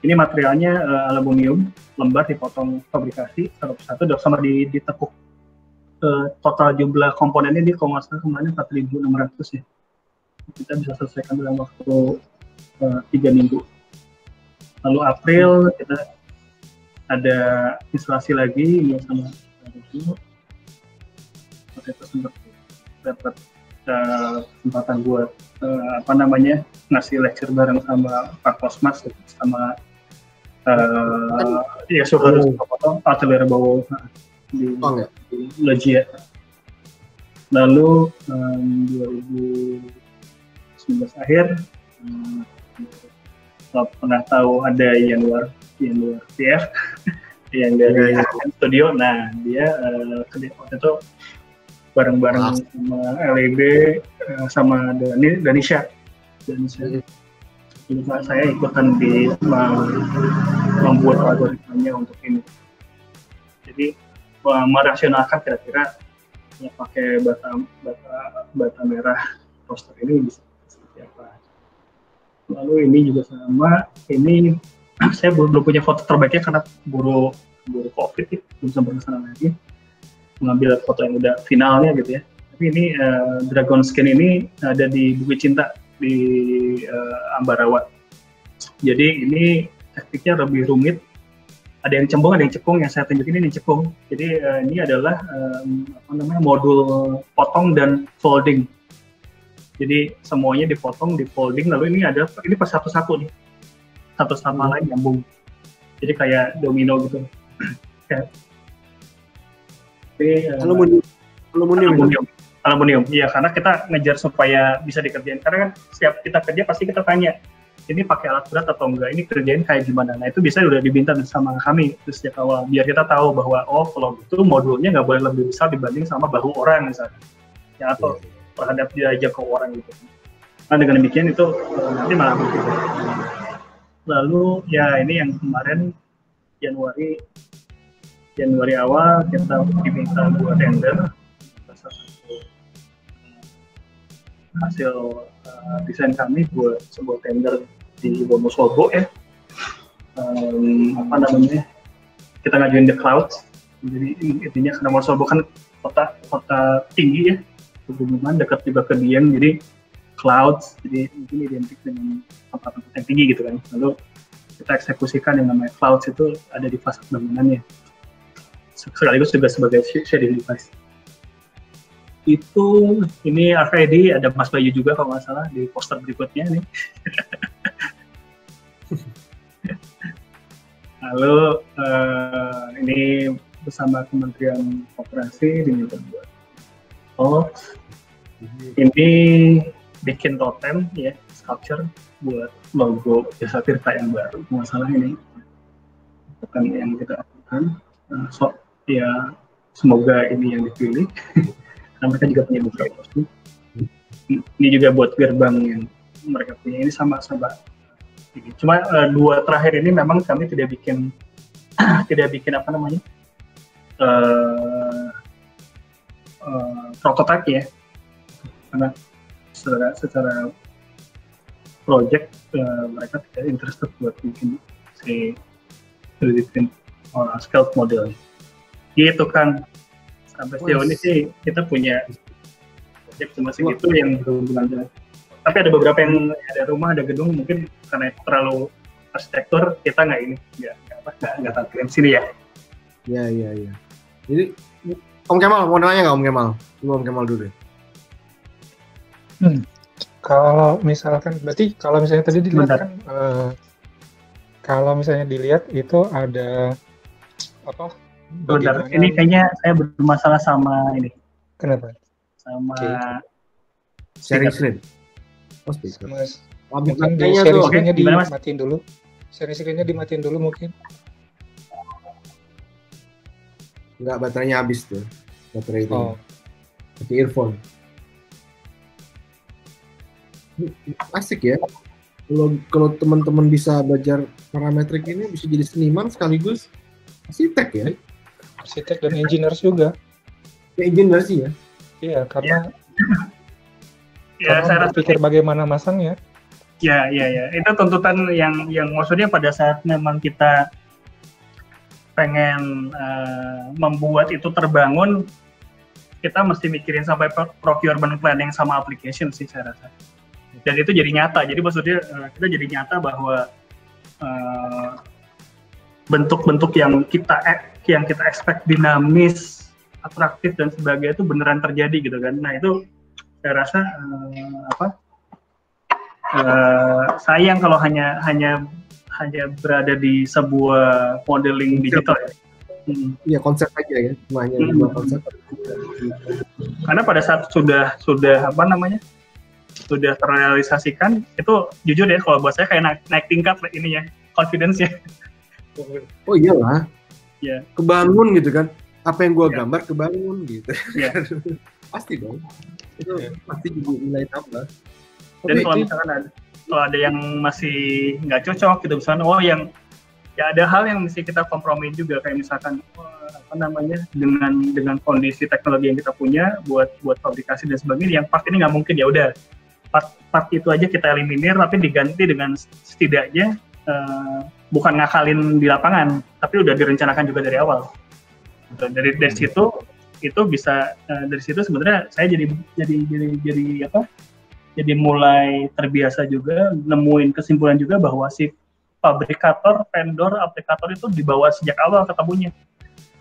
Ini materialnya aluminium, lembar dipotong fabrikasi satu persatu sama ditekuk. Total jumlah komponennya dia kalau nggak salah kemarin 4.600 ya. Kita bisa selesaikan dalam waktu 3 minggu. Lalu April kita ada instalasi lagi ini sama waktu itu sempat dapat kesempatan buat ngasih lecture bareng sama Pak Kosmas sama Suharto Atelier Bowo di Loggia. Lalu 2019 akhir pernah tahu ada Januar TF yang dari Studio. Nah dia waktu itu bareng-bareng sama LEB sama Danisha. Jadi saya ikutan di membuat algoritmanya untuk ini. Jadi merasionalkan kira-kira ya, pakai bata merah roster ini bisa seperti apa. Lalu ini juga sama, ini saya belum punya foto terbaiknya karena buru COVID ya, belum sempat kesana lagi mengambil foto yang udah finalnya gitu ya. Tapi ini Dragon Skin ini ada di Bukit Cinta di Ambarawa. Jadi ini tekniknya lebih rumit. Ada yang cembung, ada yang cekung. Yang saya tunjukin ini cekung. Jadi ini adalah modul potong dan folding. Jadi semuanya dipotong, di folding, lalu ini pas satu-satu nih, satu sama lain nyambung. Jadi kayak domino gitu. Aluminium. Iya, karena kita ngejar supaya bisa dikerjain. Karena kan setiap kita kerja pasti kita tanya, ini pakai alat berat atau enggak, ini kerjain kayak gimana. Nah itu bisa udah dibinta sama kami sejak awal, biar kita tahu bahwa kalau gitu modulnya nggak boleh lebih besar dibanding sama bahu orang misalnya, ya, atau terhadap diajak ke orang gitu. Nah dengan demikian itu nanti malah begitu. Lalu ya ini yang kemarin Januari awal kita diminta buat tender salah satu hasil desain kami buat sebuah tender di Wonosobo ya. Kita ngajuin the clouds. Jadi intinya karena Wonosobo kan kota tinggi ya, pegunungan dekat juga ke Dieng, jadi clouds, jadi mungkin identik dengan tempat-tempat yang tinggi gitu kan. Lalu kita eksekusikan yang namanya clouds itu ada di fasad bangunannya, sekaligus juga sebagai shading device. Itu ini RFID, ada Mas Bayu juga kalau nggak salah di poster berikutnya nih. Lalu ini bersama Kementerian Koperasi diminta buat ini bikin totem ya, sculpture buat logo Jasa Tirta yang baru. Masalah ini bukan yang kita lakukan. Ya semoga ini yang dipilih. Karena mereka juga punya beberapa kostum. Ini juga buat gerbang yang mereka punya, ini sama ini. Cuma dua terakhir ini memang kami tidak bikin prototype ya, karena secara project mereka tidak interested buat bikin si 3D print scaled model gitu kan. Sampai sejauh ini sih kita punya project cuma segitu yang berhubungan. Tapi ada beberapa yang ada rumah, ada gedung, mungkin karena terlalu arsitektur kita nggak tampilin sini ya. Iya. Jadi Om Kemal mau nanya nggak Om Kemal? Coba Om Kemal dulu. Kalau misalkan, berarti kalau misalnya tadi dilihat kan, kalau misalnya dilihat itu ada apa? Bentar, ini kayaknya saya bermasalah sama ini. Kenapa? Sama sharing screen. Mungkin di sharing screen-nya dimatiin dulu. Sharing screen-nya dimatiin dulu mungkin. Enggak, baterainya habis tuh. Baterai itu. Pakai earphone. Asik ya. Kalau teman-teman bisa belajar parametrik ini bisa jadi seniman sekaligus arsitek ya. Arsitek dan engineers juga. Ya, engineer sih ya. Iya, karena saya pikir bagaimana masangnya. Ya. Itu tuntutan yang maksudnya pada saat memang kita pengen membuat itu terbangun, kita mesti mikirin sampai procurement planning sama application sih saya rasa. Dan itu jadi nyata. Jadi maksudnya kita jadi nyata bahwa bentuk-bentuk yang kita expect dinamis, atraktif dan sebagainya itu beneran terjadi gitu kan. Nah itu saya rasa sayang kalau hanya berada di sebuah modeling digital ya. Iya, konsep aja ya, cuma hanya dua konsep. Karena pada saat sudah apa namanya, sudah terrealisasikan, itu jujur ya kalau buat saya kayak naik tingkat ininya, confidence-nya. Oh iyalah, Ya. kebangun gitu kan, apa yang gua gambar kebangun gitu. Ya. Pasti dong, itu pasti juga nilai tambah. Dan kalau misalkan ada yang masih nggak cocok gitu, misalnya yang ya ada hal yang mesti kita kompromi juga, kayak misalkan apa namanya, dengan kondisi teknologi yang kita punya buat fabrikasi dan sebagainya, yang part ini nggak mungkin, ya udah part itu aja kita eliminir, tapi diganti dengan setidaknya bukan ngakalin di lapangan, tapi udah direncanakan juga dari awal. Gitu. Dari situ itu bisa dari situ sebenarnya saya jadi mulai terbiasa juga, nemuin kesimpulan juga bahwa si fabrikator, vendor, aplikator itu dibawa sejak awal ketemunya.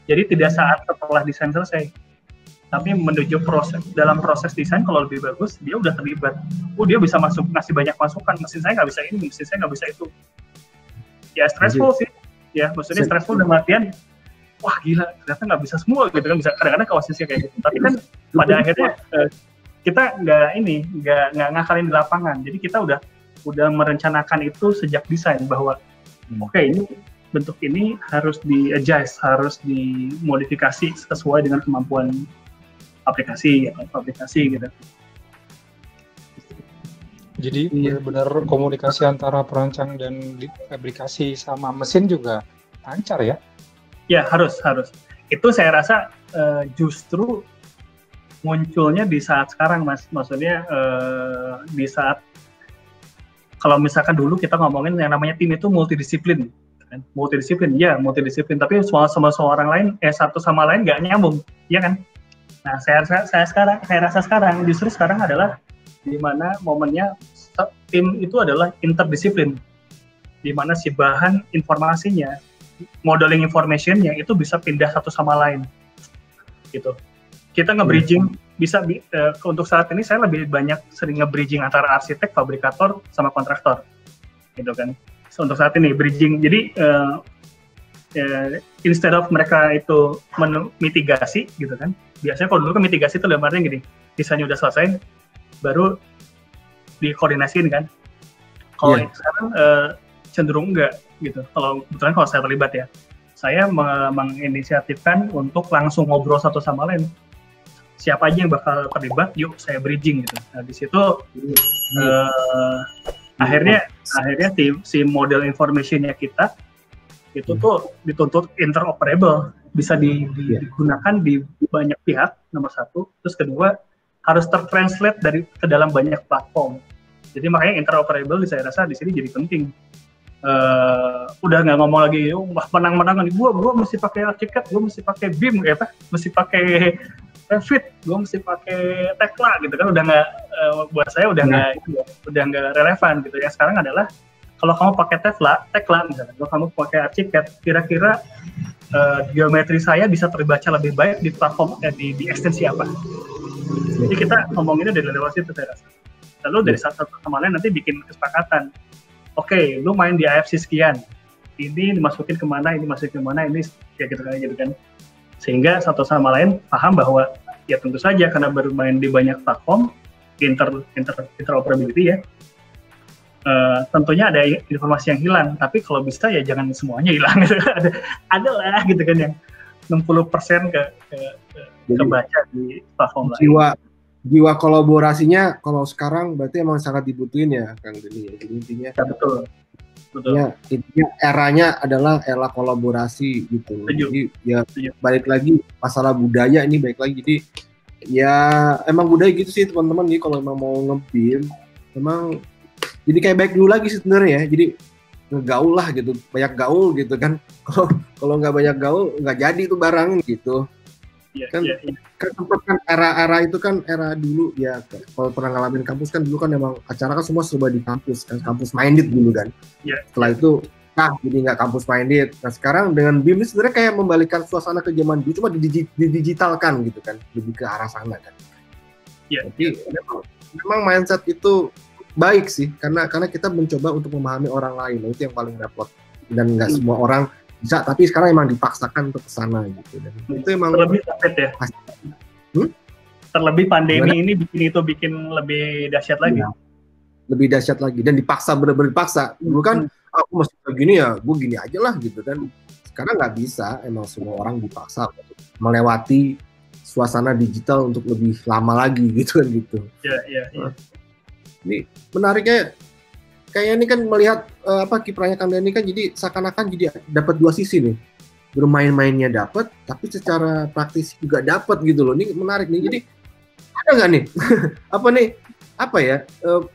Jadi tidak saat setelah desain selesai, tapi menuju dalam proses desain kalau lebih bagus, dia udah terlibat. Dia bisa ngasih banyak masukan, mesin saya nggak bisa ini, mesin saya nggak bisa itu. Ya stressful sih, ya maksudnya stressful dalam artian, wah gila, ternyata nggak bisa semua gitu kan, bisa kadang-kadang kawasnya kayak gitu. Tapi kan pada akhirnya kita nggak ngakalin di lapangan, jadi kita udah merencanakan itu sejak desain bahwa oke, ini bentuk ini harus di-adjust, harus dimodifikasi sesuai dengan kemampuan aplikasi atau fabrikasi gitu. Jadi benar-benar komunikasi antara perancang dan fabrikasi sama mesin juga lancar ya? Ya harus. Itu saya rasa justru munculnya di saat sekarang, Mas. Maksudnya di saat, kalau misalkan dulu kita ngomongin yang namanya tim itu multidisiplin, kan? Multidisiplin, tapi sama orang lain, satu sama lain nggak nyambung, ya kan? Nah, saya rasa sekarang justru adalah di mana momennya tim itu adalah interdisiplin, di mana si bahan informasinya, modeling information-nya itu bisa pindah satu sama lain, gitu. Kita nge-bridging, bisa untuk saat ini saya lebih banyak sering nge-bridging antara arsitek, fabrikator, sama kontraktor, gitu kan. So, untuk saat ini bridging, jadi instead of mereka itu mitigasi, gitu kan. Biasanya kalau dulu kan mitigasi itu dalam artinya gini, desainnya udah selesai, baru dikoordinasiin kan. Kalau sekarang cenderung enggak, gitu. Kebetulan kalau saya terlibat ya, saya menginisiatifkan untuk langsung ngobrol satu sama lain. Siapa aja yang bakal terlibat, yuk saya bridging gitu. Nah di situ akhirnya si model information-nya kita itu tuh dituntut interoperable, bisa digunakan di banyak pihak, nomor satu. Terus kedua, harus tertranslate ke dalam banyak platform. Jadi makanya interoperable saya rasa di sini jadi penting. Udah nggak ngomong lagi, menang-menangan, gue mesti pakai Archicad, gue mesti pakai BIM, mesti pakai Revit, gue mesti pakai Tekla gitu kan, udah nggak, buat saya udah nggak relevan gitu. Yang sekarang adalah kalau kamu pakai Tekla misalnya, kalau kamu pakai Archicad, kira-kira geometri saya bisa terbaca lebih baik di platform di ekstensi apa. Jadi kita ngomonginnya dari lewat situ saya rasa. Lalu dari satu sama lain nanti bikin kesepakatan. Oke, lu main di AFC sekian, ini dimasukin kemana, ini masukin kemana, ini ya gitu kan. Sehingga satu sama lain paham bahwa ya tentu saja karena bermain di banyak platform, interoperability ya, tentunya ada informasi yang hilang, tapi kalau bisa ya jangan semuanya hilang gitu. ada lah gitu kan yang 60% kebaca di platform lain. Jiwa kolaborasinya kalau sekarang berarti emang sangat dibutuhin ya Kang Denny. Jadi intinya ya, betul. Ya, intinya eranya adalah era kolaborasi gitu. Jadi ya balik lagi masalah budaya ini balik lagi. Jadi ya emang budaya gitu sih teman-teman nih, kalau emang mau nge-BIM emang jadi kayak baik dulu lagi sebenarnya ya. Jadi ngegaul lah gitu, banyak gaul gitu kan. Kalau nggak banyak gaul nggak jadi tuh barang gitu. Kan era itu kan era dulu ya, kalau pernah ngalamin kampus kan dulu kan emang acara kan semua serba di kampus kan, kampus minded dulu kan. Setelah itu jadi nggak kampus minded. Nah sekarang dengan BIM ini sebenarnya kayak membalikan suasana ke zaman dulu, cuma didigitalkan gitu kan, lebih ke arah sana kan. Jadi memang mindset itu baik sih, karena kita mencoba untuk memahami orang lain. Nah, itu yang paling repot, dan nggak semua orang bisa, tapi sekarang emang dipaksakan untuk kesana gitu. Dan itu emang lebih rapid ya. Terlebih pandemi ini bikin lebih dahsyat lagi. Ya, lebih dahsyat lagi dan dipaksa, benar-benar dipaksa. Dulu kan aku masih begini ya, gue gini aja lah gitu kan. Sekarang nggak bisa, emang semua orang dipaksa melewati suasana digital untuk lebih lama lagi gitu kan gitu. Iya. Ini menariknya kayak ini kan melihat kiprahnya Kang Dani kan jadi seakan-akan jadi dapat dua sisi nih. Bermain-mainnya dapat, tapi secara praktis juga dapat gitu loh. Ini menarik nih. Jadi ada nggak nih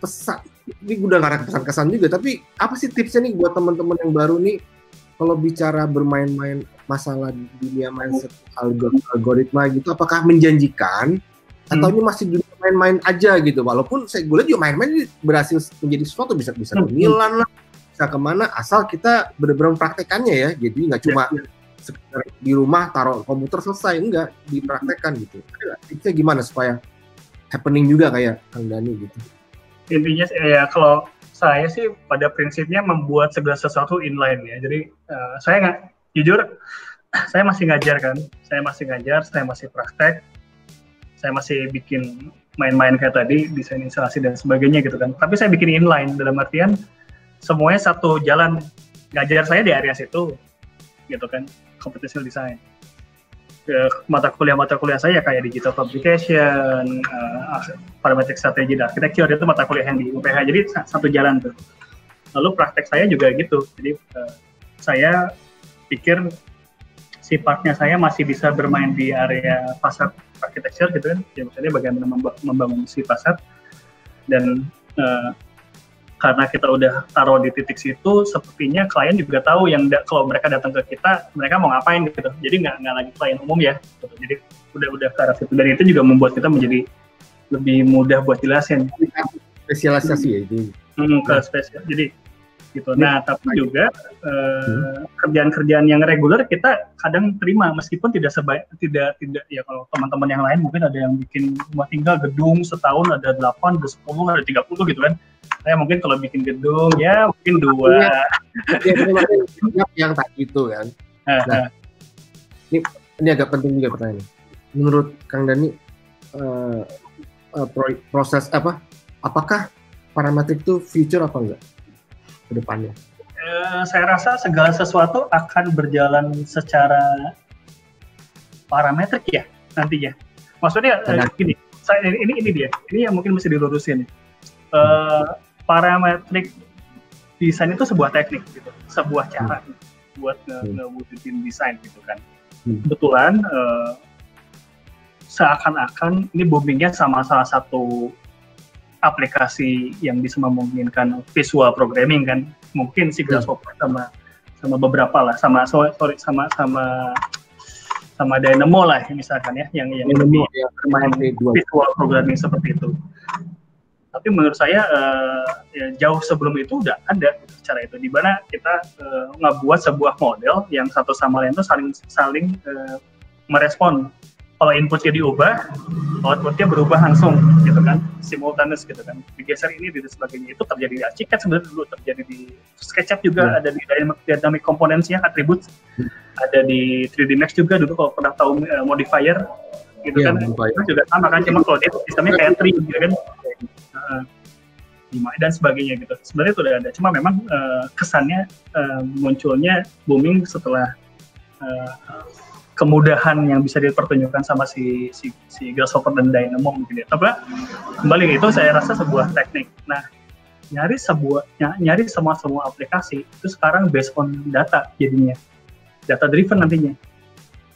pesan? Ini udah nggak ada pesan-kesan juga, tapi apa sih tipsnya nih buat teman-teman yang baru nih kalau bicara bermain-main masalah dunia mindset algoritma gitu, apakah menjanjikan atau ini masih dunia main-main aja gitu? Walaupun gue lihat juga main-main berhasil menjadi sesuatu, bisa ke Milan lah, bisa kemana, asal kita benar-benar praktekannya ya. Jadi nggak cuma sekedar di rumah taruh komputer selesai, enggak, dipraktekkan gitu. Tipsnya gimana supaya happening juga kayak Kang Dani gitu? Intinya ya kalau saya sih pada prinsipnya membuat segala sesuatu inline ya. Jadi saya nggak, jujur saya masih ngajar kan, saya masih praktek, saya masih bikin main-main kayak tadi, desain instalasi dan sebagainya gitu kan. Tapi saya bikin inline dalam artian semuanya satu jalan. Ngajar saya di area situ gitu kan, computational design. Mata kuliah saya kayak digital fabrication, parametric strategy dan architecture, itu mata kuliah yang di UPH. Jadi satu jalan tuh. Lalu praktek saya juga gitu. Jadi saya pikir sifatnya saya masih bisa bermain di area fasad architecture gitu kan. Ya misalnya bagaimana membangun si fasad, dan karena kita udah taruh di titik situ, sepertinya klien juga tahu yang kalau mereka datang ke kita, mereka mau ngapain gitu. Jadi nggak lagi klien umum ya. Gitu. Jadi udah ke arah situ. Dan itu juga membuat kita menjadi lebih mudah buat jelasin. Spesialisasi ya itu. Ke spesial. Jadi gitu. Nah, tapi juga kerjaan-kerjaan yang reguler kita kadang terima meskipun tidak ya, kalau teman-teman yang lain mungkin ada yang bikin rumah tinggal gedung setahun ada 8, ada 10, ada 30 gitu kan. Saya mungkin kalau bikin gedung ya mungkin 2. Yang tadi itu kan. Nah, ini agak penting juga pertanyaan. Menurut Kang Dani, proses apakah parametrik itu future apa enggak ke depannya? Saya rasa segala sesuatu akan berjalan secara parametrik ya nantinya. Maksudnya gini, ini dia. Ini yang mungkin mesti dilurusin. Parametrik desain itu sebuah teknik gitu, sebuah cara buat ngewujudin desain gitu kan. Kebetulan seakan-akan ini boomingnya sama salah satu aplikasi yang bisa memungkinkan visual programming kan, mungkin si Grasshopper sama beberapa lah, sama Dynamo lah misalkan ya, yang bermain visual programming seperti itu. Tapi menurut saya ya, jauh sebelum itu udah ada cara itu, di mana kita ngebuat sebuah model yang satu sama lain itu saling merespon. Kalau inputnya diubah, outputnya berubah langsung gitu kan, simultaneous gitu kan. Digeser ini dan sebagainya, itu terjadi di Archicad sebenarnya dulu, terjadi di SketchUp juga, ada di dynamic components-nya, attributes, ada di 3D Max juga dulu kalau pernah tahu modifier gitu kan. Itu juga sama kan, cuma kalau dia sistemnya kayak tree gitu kan. Dan sebagainya gitu. Sebenarnya itu udah ada, cuma memang kesannya munculnya booming setelah kemudahan yang bisa dipertunjukkan sama si Grasshopper dan Dynamo mungkin ya. Tapi kembali itu saya rasa sebuah teknik. Nah, nyari semua aplikasi itu sekarang based on data jadinya, data driven nantinya.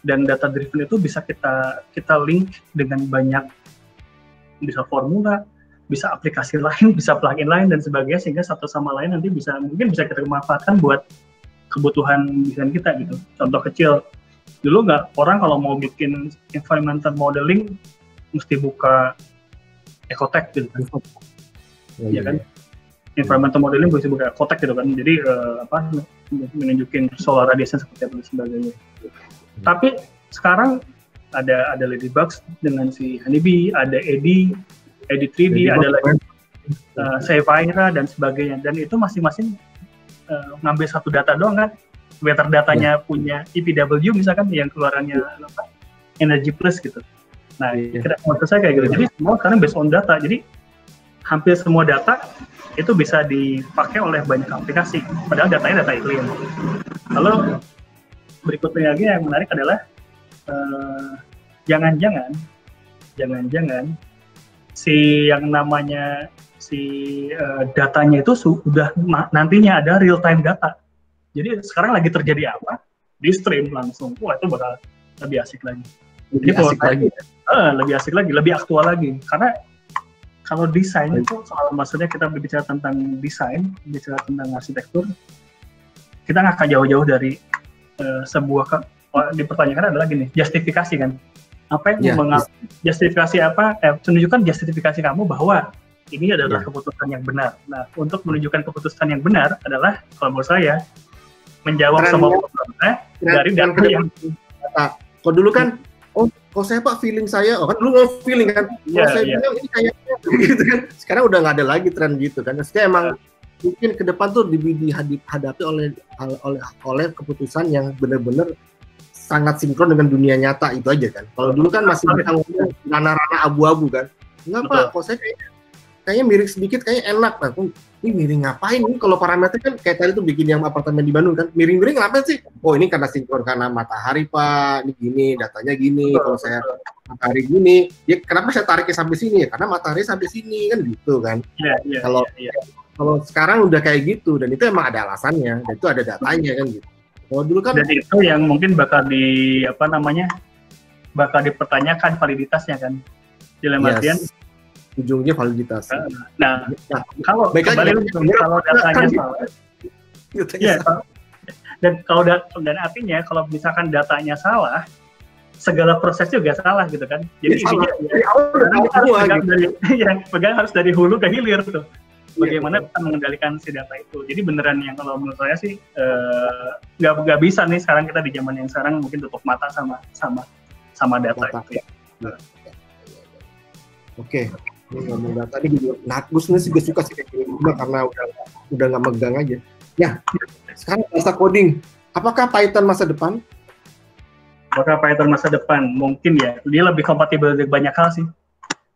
Dan data driven itu bisa kita link dengan banyak, bisa formula, bisa aplikasi lain, bisa plugin lain dan sebagainya, sehingga satu sama lain nanti mungkin bisa kita manfaatkan buat kebutuhan desain kita gitu. Contoh kecil, dulu orang kalau mau bikin environmental modeling mesti buka Ecotech gitu kan. Ya kan? Environmental modeling mesti buka Ecotech gitu kan. Jadi menunjukin solar radiation seperti apa dan sebagainya. Tapi sekarang ada Ladybugs dengan si Honeybee, ada Eddy 3D, ada lagi Saphira dan sebagainya, dan itu masing-masing ngambil satu data doang kan. Weather datanya punya EPW misalkan yang keluarannya Energy Plus gitu, Nah, maksud saya kayak gitu. Jadi semua sekarang based on data. Jadi hampir semua data itu bisa dipakai oleh banyak aplikasi. Padahal datanya data iklim. Lalu berikutnya lagi yang menarik adalah jangan-jangan si yang namanya datanya itu sudah nantinya ada real time data. Jadi sekarang lagi terjadi apa? Di stream langsung. Wah, itu bakal lebih asik lagi. Lebih asik lagi, lebih aktual lagi. Karena kalau desain itu maksudnya kita berbicara tentang desain, bicara tentang arsitektur, kita nggak akan jauh-jauh dari dipertanyakan adalah gini, justifikasi kan? Apa yang justifikasi apa? Tunjukkan justifikasi kamu bahwa ini adalah keputusan yang benar. Nah, untuk menunjukkan keputusan yang benar adalah kalau menurut saya menjawab semua pertanyaan dari data yang data. Kalau dulu kan, kalau saya Pak feeling saya, kan dulu feeling kan, saya bilang ini kayaknya gitu kan. Sekarang udah nggak ada lagi tren gitu kan. Maksudnya emang mungkin ke depan tuh dihadapi oleh keputusan yang benar-benar sangat sinkron dengan dunia nyata itu aja kan. Kalau dulu kan masih bisa ngomong ranah-ranah abu-abu kan. Enggak Pak, kalau saya kayaknya miring sedikit, kayaknya enak. Nah, ini miring ngapain? Ini kalau parameter kan kayak tadi tuh bikin yang apartemen di Bandung kan, miring-miring ngapain sih? Oh ini karena sinkron karena matahari Pak, ini gini, datanya gini. Kalau saya matahari gini, ya kenapa saya tariknya sampai sini? Ya karena matahari sampai sini kan gitu kan. Kalau sekarang udah kayak gitu dan itu emang ada alasannya, dan itu ada datanya kan gitu. Kalau dulu kan. Dan itu yang mungkin bakal bakal dipertanyakan validitasnya kan. Dalam artian ujungnya validitas. Nah, kalau datanya salah, dan artinya kalau misalkan datanya salah, segala proses juga salah gitu kan. Jadi pegang harus dari hulu ke hilir tuh. Bagaimana kita mengendalikan si data itu. Jadi beneran yang kalau menurut saya sih nggak bisa nih sekarang kita di zaman yang sekarang mungkin tutup mata sama data itu ya. Oke. Ngomong data ini juga, Gus juga suka sih kayak gini karena udah nggak megang aja. Ya, sekarang bahasa coding, apakah Python masa depan? Apakah Python masa depan? Mungkin ya, dia lebih kompatibel dengan banyak hal sih.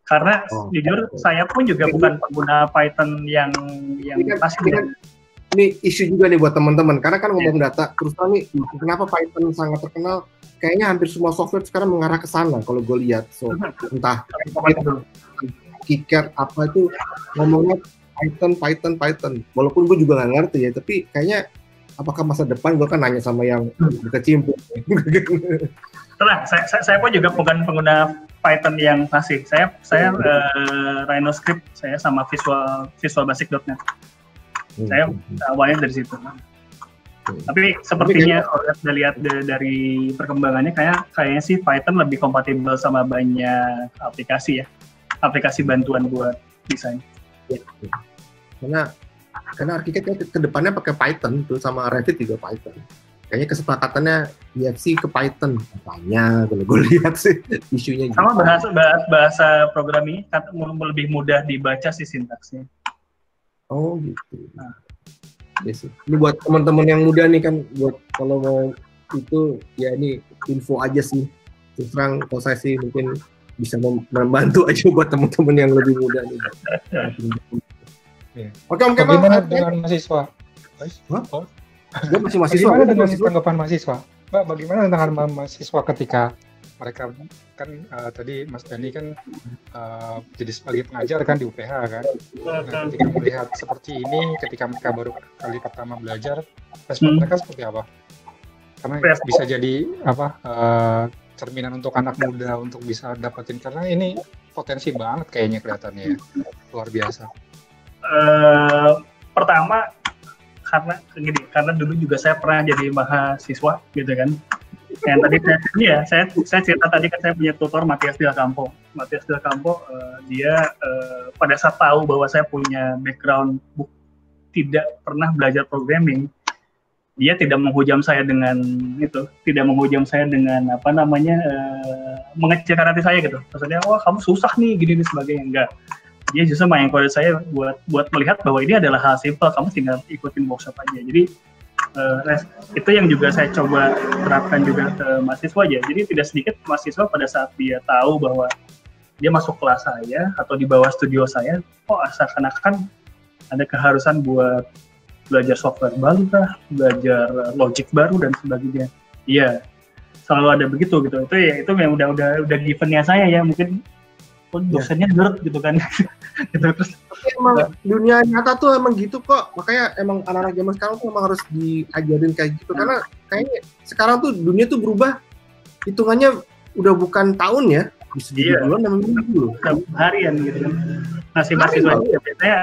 Karena jujur saya pun juga bukan pengguna Python yang pasti. Ini isu juga nih buat teman-teman, karena kan ngomong data, terus nih kenapa Python sangat terkenal? Kayaknya hampir semua software sekarang mengarah ke sana kalau gue lihat. So, entah KiCad apa itu ngomongnya Python. Walaupun gue juga nggak ngerti ya, tapi kayaknya apakah masa depan gue kan nanya sama yang kecimpung. Tenang, saya pun juga bukan pengguna Python yang klasik. Saya Rhinoscript, saya sama Visual Basic.net. Saya awalnya dari situ. Tapi sepertinya kalau kita lihat dari perkembangannya kayaknya sih Python lebih kompatibel sama banyak aplikasi ya. Aplikasi bantuan buat desain. Karena arsiteknya ke depannya pakai Python tuh sama Revit juga Python. Kayaknya kesepakatannya IFC ke Python. Apanya kalau gue lihat sih isunya. Sama bahasa programming lebih mudah dibaca sih sintaksnya. Oh gitu. Yes. Ini buat teman-teman yang muda nih kan, buat kalau mau itu ya ini info aja sih. Terus terang kalau saya sih mungkin bisa membantu aja buat teman-teman yang lebih muda nih. Oke, bagaimana dengan mahasiswa? Dia masih mahasiswa. Bagaimana dengan tanggapan mahasiswa? Mbak, bagaimana dengan mahasiswa ketika mereka kan tadi Mas Dani kan jadi sebagai pengajar kan di UPH kan. Nah, ketika melihat seperti ini, ketika mereka baru kali pertama belajar, respon mereka seperti apa? Karena bisa jadi cerminan untuk anak muda untuk bisa dapetin, karena ini potensi banget kayaknya kelihatannya ya, luar biasa. Pertama karena dulu juga saya pernah jadi mahasiswa gitu kan. Yang tadi saya cerita tadi kan saya punya tutor Matias Del Campo. Dia pada saat tahu bahwa saya punya background tidak pernah belajar programming, dia tidak menghujam saya dengan mengecilkan hati saya gitu. Maksudnya, wah kamu susah nih gini sebagainya. Enggak. Dia justru mengencourage saya buat melihat bahwa ini adalah hal simple, kamu tinggal ikutin workshop aja. Jadi Itu yang juga saya coba terapkan juga ke mahasiswa aja. Jadi tidak sedikit mahasiswa pada saat dia tahu bahwa dia masuk kelas saya atau di bawah studio saya, kok seakan-akan ada keharusan buat belajar software baru kah, belajar logic baru dan sebagainya. Iya, selalu ada begitu gitu. Itu yang udah given-nya saya ya, mungkin dosennya nerd gitu kan. Gitu terus. Tapi emang dunia nyata tuh emang gitu kok. Makanya emang anak-anak zaman sekarang tuh emang harus diajarin kayak gitu. Karena kayaknya sekarang tuh dunia tuh berubah. Hitungannya udah bukan tahun ya. Bisa bulan dan minggu. Harian gitu kan. Nah si mahasiswa ini ya biasanya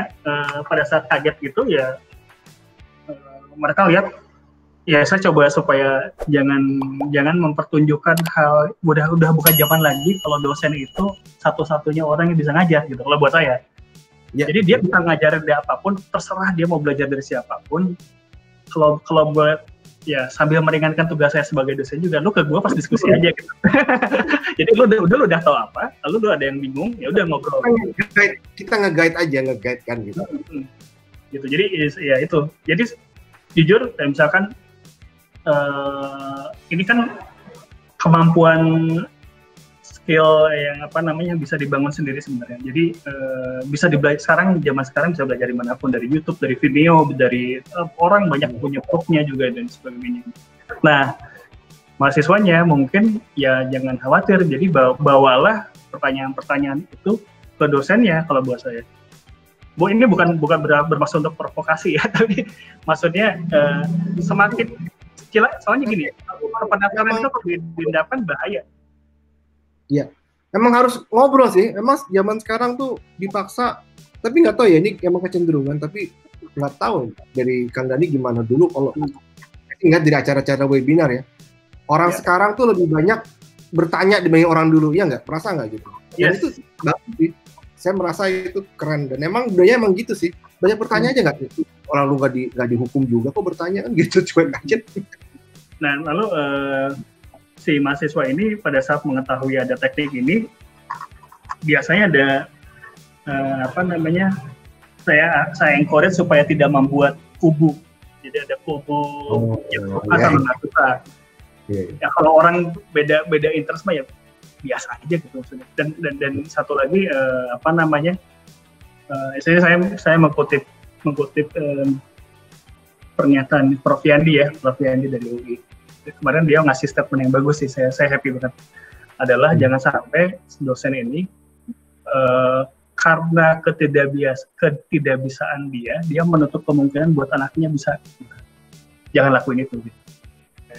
pada saat kaget gitu ya mereka lihat ya saya coba supaya jangan mempertunjukkan hal udah bukan zaman lagi kalau dosen itu satu-satunya orang yang bisa ngajar gitu kalau buat saya. Ya. Jadi dia bisa ngajarin dari apapun, terserah dia mau belajar dari siapapun. Kalau buat ya sambil meringankan tugas saya sebagai dosen juga, lu ke gue pas diskusi aja gitu. Jadi lu udah tahu apa, lalu lu ada yang bingung, ya udah ngobrol. Kita nge-guide kan gitu. Gitu. Jadi ya itu. Jadi jujur misalkan ini kan kemampuan skill yang bisa dibangun sendiri sebenarnya. Jadi bisa sekarang zaman sekarang bisa belajar dimanapun, dari YouTube, dari video, dari orang banyak punya blognya juga dan sebagainya. Nah, mahasiswanya mungkin ya jangan khawatir. Jadi bawalah pertanyaan-pertanyaan itu ke dosennya kalau buat saya. Bu, ini bukan bermaksud untuk provokasi ya, tapi maksudnya semakin soalnya gini, penasaran itu kalau diendapkan bahaya. Iya, emang harus ngobrol sih. Emang zaman sekarang tuh dipaksa, tapi nggak tahu ya ini emang kecenderungan. Tapi nggak tahu dari Kang Dani gimana dulu kalau ingat dari acara-acara webinar ya. Orang sekarang tuh lebih banyak bertanya dibanding orang dulu, ya nggak? Merasa nggak gitu? Dan itu bagus sih. Saya merasa itu keren dan emang budaya emang gitu sih. Banyak bertanya aja nggak? Orang lu nggak dihukum juga kok bertanya kan gitu, cuek aja. Nah lalu si mahasiswa ini pada saat mengetahui ada teknik ini biasanya ada saya encourage supaya tidak membuat kubu. Jadi ada kubu yang suka sama nggak suka. Ya kalau orang beda interest mah ya biasa aja gitu maksudnya. Dan satu lagi saya mengutip pernyataan Prof Yandi dari UI. Kemarin dia ngasih statement yang bagus sih, saya happy banget. Adalah jangan sampai dosen ini karena ketidakbisaan dia menutup kemungkinan buat anaknya bisa. Jangan lakuin itu.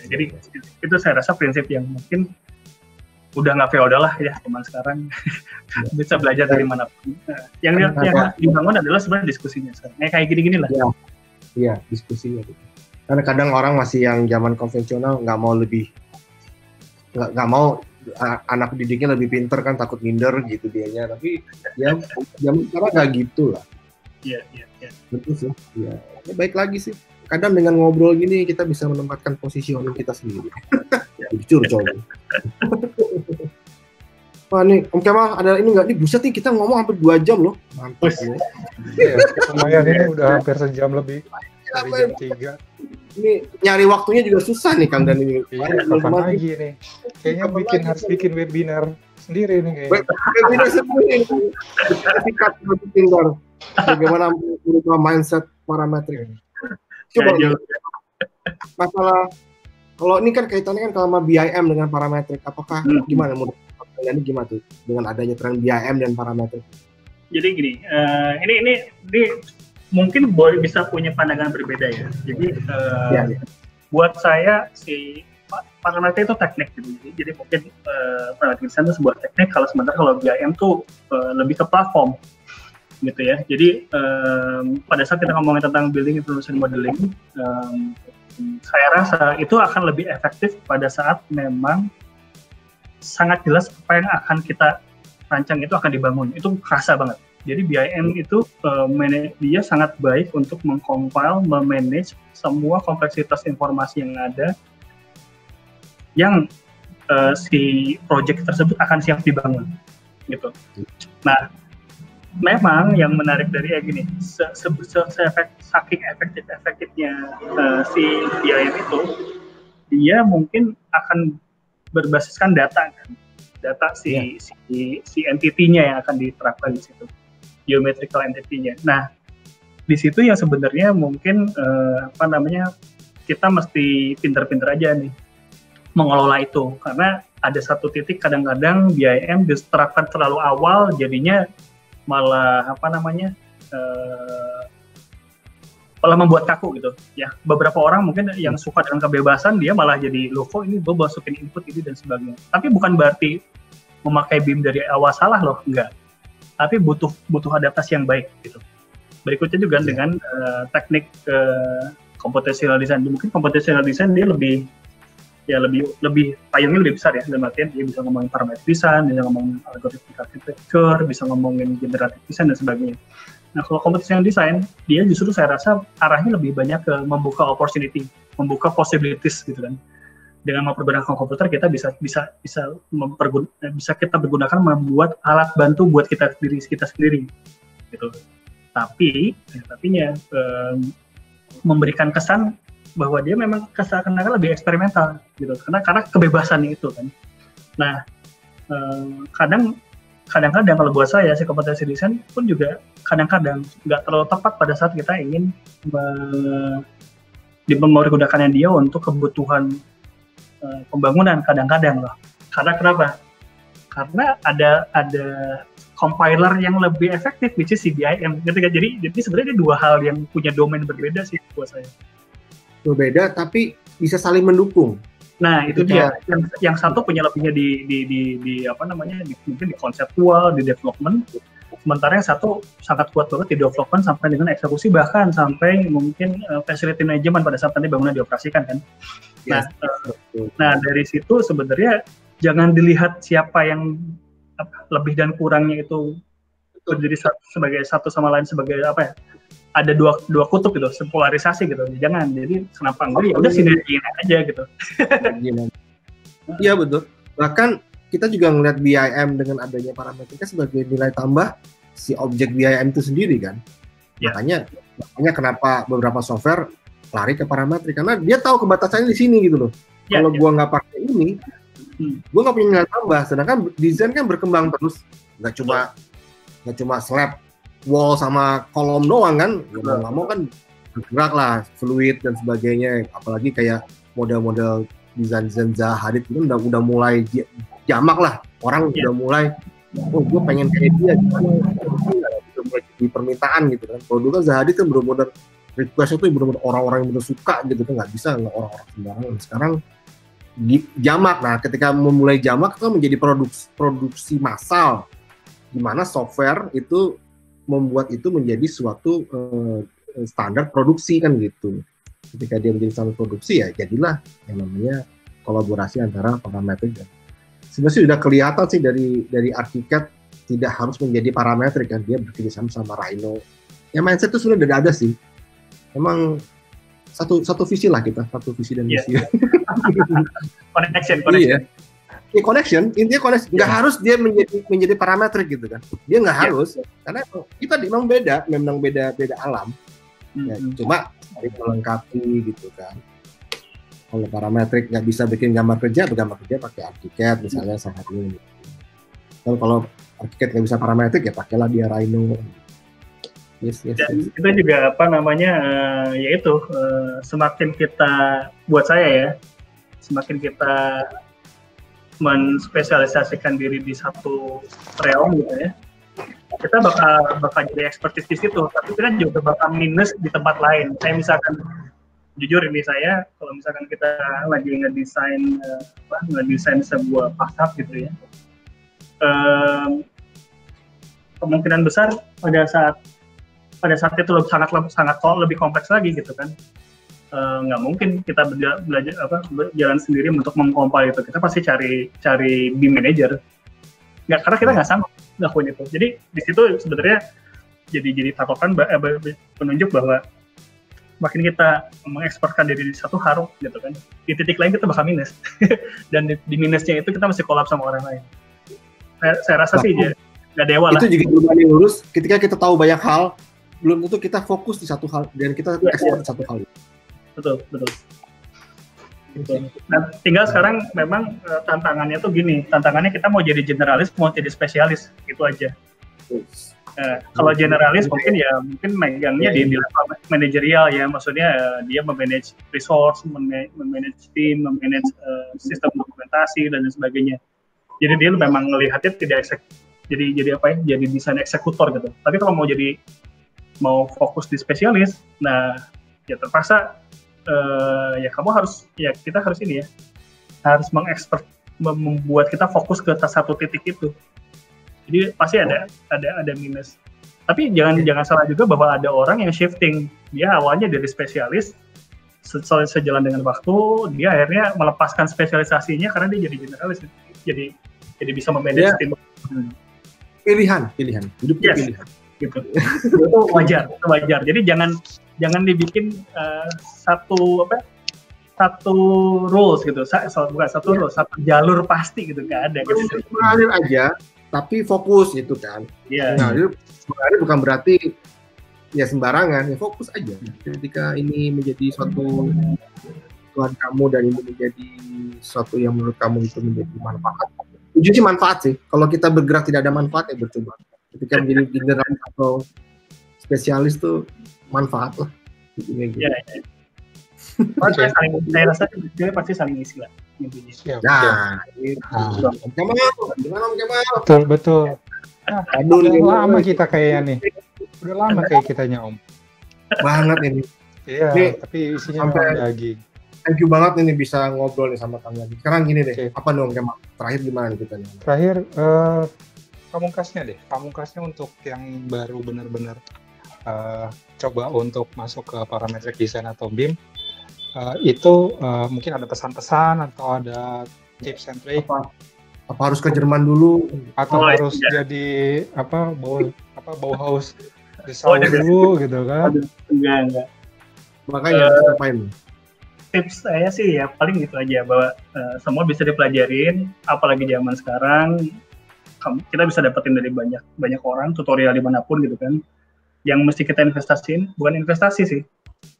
Jadi itu saya rasa prinsip yang mungkin udah nggak feodal lah ya teman sekarang. Bisa belajar dari manapun. Yang dibangun adalah sebenarnya diskusinya. Kayak gini-gini lah. Iya, diskusinya gitu. Karena kadang orang masih yang zaman konvensional nggak mau anak didiknya lebih pinter kan, takut minder gitu dianya. Tapi ya zaman sekarang nggak gitu lah. Iya. Betul sih. Ya, baik lagi sih. Kadang dengan ngobrol gini kita bisa menempatkan positioning kita sendiri. Jujur coba. Wah nih, Om Kemal ada ini nggak? Nih buset nih kita ngomong hampir 2 jam loh. Mantap ya. Lumayan ini udah hampir sejam lebih. Dari jam 3. Ini nyari waktunya juga susah nih Kang Dan ini. Iya, kapan lagi nih? Kayaknya harus bikin webinar sendiri nih kayaknya. Webinar sendiri. Sertifikat webinar. Bagaimana merubah mindset parametrik. Coba masalah kalau ini kan kaitannya kan sama BIM dengan parametrik. Apakah gimana menurut Kang Dan gimana tuh dengan adanya tren BIM dan parametrik? Jadi gini, ini mungkin bisa punya pandangan berbeda ya. Jadi buat saya si parameter itu teknik gitu. Jadi mungkin parameter desain itu sebuah teknik. Sementara kalau BIM tuh lebih ke platform gitu ya. Jadi pada saat kita ngomongin tentang building information modeling, saya rasa itu akan lebih efektif pada saat memang sangat jelas apa yang akan kita rancang itu akan dibangun. Itu kerasa banget. Jadi BIM itu dia sangat baik untuk mengcompile, memanage semua kompleksitas informasi yang ada yang si project tersebut akan siap dibangun gitu. Nah, memang yang menarik dari gini, saking efektifnya si BIM itu, dia mungkin akan berbasiskan data kan, data si entity-nya yang akan diterapkan di situ, geometrical entity-nya. Nah, di situ yang sebenarnya mungkin kita mesti pinter-pinter aja nih mengelola itu, karena ada satu titik kadang-kadang BIM diterapkan terlalu awal, jadinya malah malah membuat kaku gitu ya. Beberapa orang mungkin yang suka dengan kebebasan, dia malah jadi loh kok ini gue masukin input ini dan sebagainya. Tapi bukan berarti memakai BIM dari awal salah loh, enggak. Tapi butuh adaptasi yang baik gitu. Berikutnya juga dengan teknik computational design. Mungkin computational design dia lebih payungnya lebih besar ya, dalam artian dia bisa ngomongin parametric design, bisa ngomongin algorithmic architecture, bisa ngomongin generative design dan sebagainya. Nah, kalau computational design, dia justru saya rasa arahnya lebih banyak ke membuka opportunity, membuka possibilities gitu kan. Dengan mempergunakan komputer, kita bisa kita bergunakan membuat alat bantu buat kita sendiri gitu. Tapinya memberikan kesan bahwa dia memang keseakan-akan lebih eksperimental gitu, karena kebebasan itu kan. Nah, kadang-kadang kalau buat saya si computational design pun juga kadang-kadang nggak terlalu tepat pada saat kita ingin menggunakannya dia untuk kebutuhan pembangunan kadang-kadang loh. Karena kenapa? Karena ada compiler yang lebih efektif, which is BIM. Jadi sebenarnya dua hal yang punya domain berbeda sih buat saya. Berbeda tapi bisa saling mendukung. Nah, itu dia. Yang satu punya lebihnya mungkin di konseptual, di development. Sementara yang satu sangat kuat banget di development sampai dengan eksekusi, bahkan sampai mungkin facility management pada saat nanti bangunan dioperasikan kan. Yes, nah dari situ sebenarnya jangan dilihat siapa yang lebih dan kurangnya itu berdiri sebagai satu sama lain sebagai ada dua kutub gitu, polarisasi gitu. Jangan. Jadi kenapa enggak? Ya udah sinergiin aja gitu. Iya betul. Bahkan kita juga ngelihat BIM dengan adanya parametrika sebagai nilai tambah si objek BIM itu sendiri kan. Ya. Makanya kenapa beberapa software lari ke parametrik, karena dia tahu kebatasannya di sini gitu loh. Ya, kalau gua nggak pakai ini, gua nggak punya nilai tambah. Sedangkan desain kan berkembang terus, nggak cuma slab, wall sama kolom doang kan, nggak mau kan bergerak lah, fluid dan sebagainya. Apalagi kayak model-model desain Zaha Hadid itu udah mulai jamak lah, orang udah mulai, gue pengen kayak dia, udah mulai di permintaan gitu kan. Kalau dulu kan Zaha Hadid kan bener-bener request itu bener-bener orang-orang yang bener suka gitu kan, nggak bisa orang-orang sembarangan. Sekarang jamak. Nah, ketika memulai jamak itu menjadi produksi massal, di mana software itu membuat itu menjadi suatu standar produksi kan gitu. Ketika dia menjadi standar produksi ya jadilah yang namanya kolaborasi antara parametrik dan sebenarnya sudah kelihatan sih dari arsitek tidak harus menjadi parametrik kan, dia bekerjasama sama Rhino. Ya mindset itu sudah ada sih. Emang satu visi lah kita, satu visi dan misi. Connection. Iya. Ya, connection, intinya connection. Nggak harus dia menjadi parametrik gitu kan. Dia nggak harus, karena kita memang beda alam. Ya, cuma melengkapi gitu kan. Kalau parametrik nggak bisa bikin gambar kerja pakai arsitek misalnya saat ini. Kalau arsitek nggak bisa parametrik ya pakailah dia Rhino. Yes. Dan kita juga yaitu semakin kita, buat saya ya, semakin kita menspesialisasikan diri di satu realm gitu ya, kita bakal jadi expertise di situ, tapi kita juga bakal minus di tempat lain. Saya misalkan, jujur ini saya, kalau misalkan kita lagi ngedesain sebuah pasar gitu ya, kemungkinan besar pada saat itu sangat lebih kompleks lagi gitu kan. Nggak mungkin kita jalan sendiri untuk mengkompil itu. Kita pasti cari BIM manager. Karena kita nggak sanggup ngelakuin itu. Jadi di situ sebenarnya jadi patokan penunjuk bahwa makin kita mengekspertkan diri di satu harum gitu kan, di titik lain kita bakal minus. Dan di minusnya itu kita masih kolab sama orang lain. Saya rasa sih nggak dewa lah. Itu juga berbanding lurus. Ketika kita tahu banyak hal, belum tentu kita fokus di satu hal dan kita expert di satu hal. Betul. Nah, tinggal sekarang memang tantangannya tuh gini, tantangannya kita mau jadi generalis, mau jadi spesialis, gitu aja. Kalau generalis mungkin megangnya di level manajerial ya, maksudnya dia memanage resource, memanage tim, memanage sistem dokumentasi dan sebagainya. Jadi dia memang melihatnya tidak jadi desain eksekutor gitu. Tapi kalau mau fokus di spesialis, nah ya terpaksa kita harus harus membuat kita fokus ke satu titik itu. Jadi pasti ada minus. Tapi jangan salah juga bahwa ada orang yang shifting. Dia awalnya dari spesialis, sejalan dengan waktu, dia akhirnya melepaskan spesialisasinya karena dia jadi generalis. Jadi bisa memanage tim. Pilihan. Hidup pilihan. Gitu. Itu wajar. Jadi jangan dibikin satu rules gitu. Bukan satu rules, satu jalur pasti gitu, nggak ada gitu. Mengalir aja. Tapi fokus gitu kan. Iya. Nah, itu bukan berarti ya sembarangan, ya fokus aja. Ketika ini menjadi suatu Tuhan kamu dan ini menjadi suatu yang menurut kamu itu menjadi manfaat. Ujungnya manfaat sih. Kalau kita bergerak tidak ada manfaat ya percuma. Ketika menjadi generalis atau spesialis tuh manfaat lah. Gitu. Iya. Saya rasa dia pasti saling isi lah. Nah, Om Kemal, gimana Om Kemal? Betul. Udah lama kita kayaknya nih. Udah lama kayak kitanya Om. Banget ini. Iya, nih, tapi isinya memang daging. Thank you banget nih bisa ngobrol nih sama Kang Yadi. Sekarang gini deh, apa dong Kemal? Terakhir gimana nih kita nih? Terakhir, pamungkasnya untuk yang baru benar-benar coba untuk masuk ke parametric design atau BIM. Itu mungkin ada pesan-pesan atau ada tips and trick apa harus ke Jerman dulu atau harus jadi Bauhaus Dessau dulu gitu kan? Enggak. Makanya ngapain? Tips saya sih ya paling gitu aja, bahwa semua bisa dipelajarin, apalagi zaman sekarang kita bisa dapetin dari banyak orang tutorial dimanapun gitu kan. Yang mesti kita investasiin bukan investasi sih.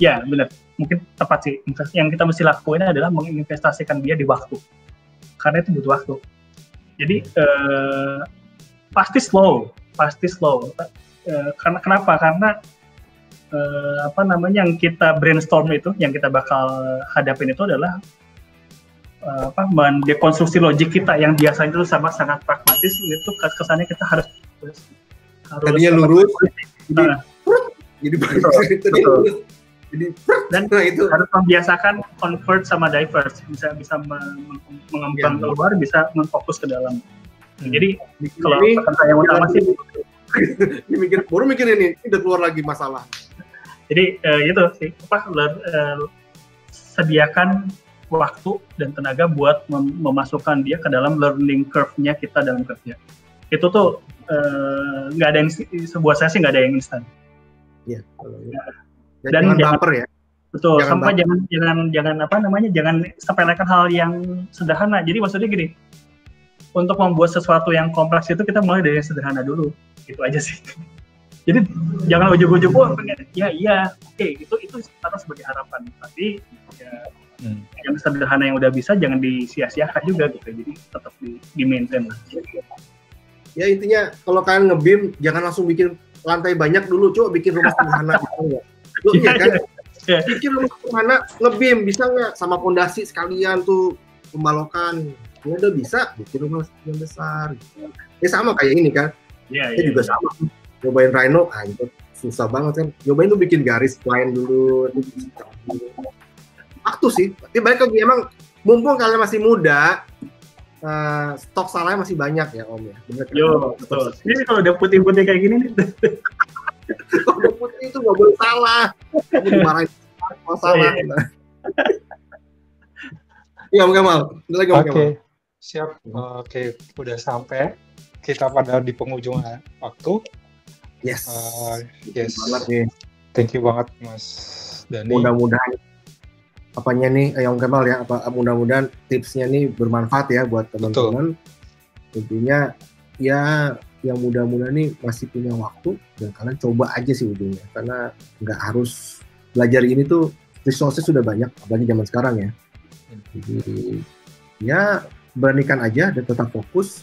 Ya benar, mungkin tepat sih. Yang kita mesti lakuin adalah menginvestasikan dia di waktu, karena itu butuh waktu. Jadi pasti slow. Karena kenapa? Karena yang kita brainstorm itu, yang kita bakal hadapin itu adalah mendekonstruksi logik kita yang biasanya itu sangat pragmatis. Itu kesannya kita harus tadinya lurus, jadi dan itu harus membiasakan convert sama diverse, bisa mengembang keluar, bisa memfokus ke dalam. Jadi kalau pesan yang utama sih baru mikir ini udah keluar lagi masalah. Jadi itu sih sediakan waktu dan tenaga buat memasukkan dia ke dalam learning curve-nya kita dalam kerja. Itu tuh nggak ada yang, sebuah sesi nggak ada yang instan. Iya. Dan jangan baper ya. Betul. Sampai jangan sepelekan hal yang sederhana. Jadi maksudnya gini, untuk membuat sesuatu yang kompleks itu kita mulai dari yang sederhana dulu. Itu aja sih. Jadi jangan ujuk-ujuk itu karena sebagai harapan. Tapi yang sederhana yang udah bisa jangan disia-siakan juga gitu. Jadi tetap di-maintain lah. Ya intinya kalau kalian nge-BIM jangan langsung bikin lantai banyak dulu, coba bikin rumah sederhana gitu. Iya kan? Bikin rumah sederhana nge-BIM bisa nggak sama fondasi sekalian tuh pembalokan. Ya udah bisa bikin rumah yang besar. Ya sama kayak ini kan. Saya juga sama. Nyobain Rhino, itu susah banget kan. Nyobain tuh bikin garis line dulu. Waktu sih. Tapi baik lagi emang mumpung kalian masih muda, stok salahnya masih banyak ya Om ya. Bener, yo, betul. Ini kalau udah putih-putih kayak gini nih. Kalau udah putih itu nggak boleh salah. Kamu dimarahin masalah. Iya Om Kemal. Oke, siap. Oke, udah sampai. Kita pada di penghujung waktu. Yes. Yes. Thank you banget Mas Dani. Mudah-mudahan apanya nih Om Kemal ya, mudah-mudahan tipsnya nih bermanfaat ya buat teman-teman. Intinya ya yang muda-muda nih masih punya waktu, dan kalian coba aja sih ujungnya, karena nggak harus belajar ini tuh, resources sudah banyak, apalagi zaman sekarang ya. Jadi ya beranikan aja dan tetap fokus.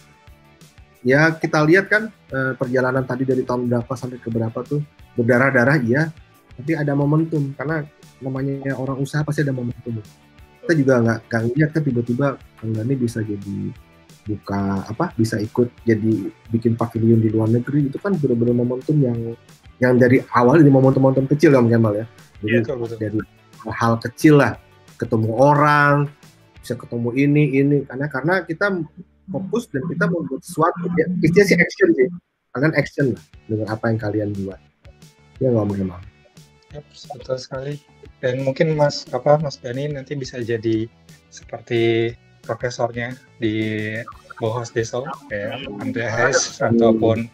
Ya kita lihat kan perjalanan tadi dari tahun berapa sampai ke berapa tuh berdarah-darah iya, tapi ada momentum, karena namanya orang usaha pasti ada momentum. Kita juga nggak lihat kan tiba-tiba Kang Dhani bisa jadi bisa ikut jadi bikin pavilion di luar negeri. Itu kan benar-benar momentum yang dari awal, dari momentum kecil ya Kemal ya. Jadi Betul. dari hal kecil lah, ketemu orang, bisa ketemu ini karena kita fokus dan kita membuat sesuatu ya. Istilahnya sih action sih, kalian action lah dengan apa yang kalian buat ya, nggak Kemal. Yep, betul sekali. Dan mungkin Mas Dhani nanti bisa jadi seperti profesornya di Bauhaus Dessau kayak Andreas ataupun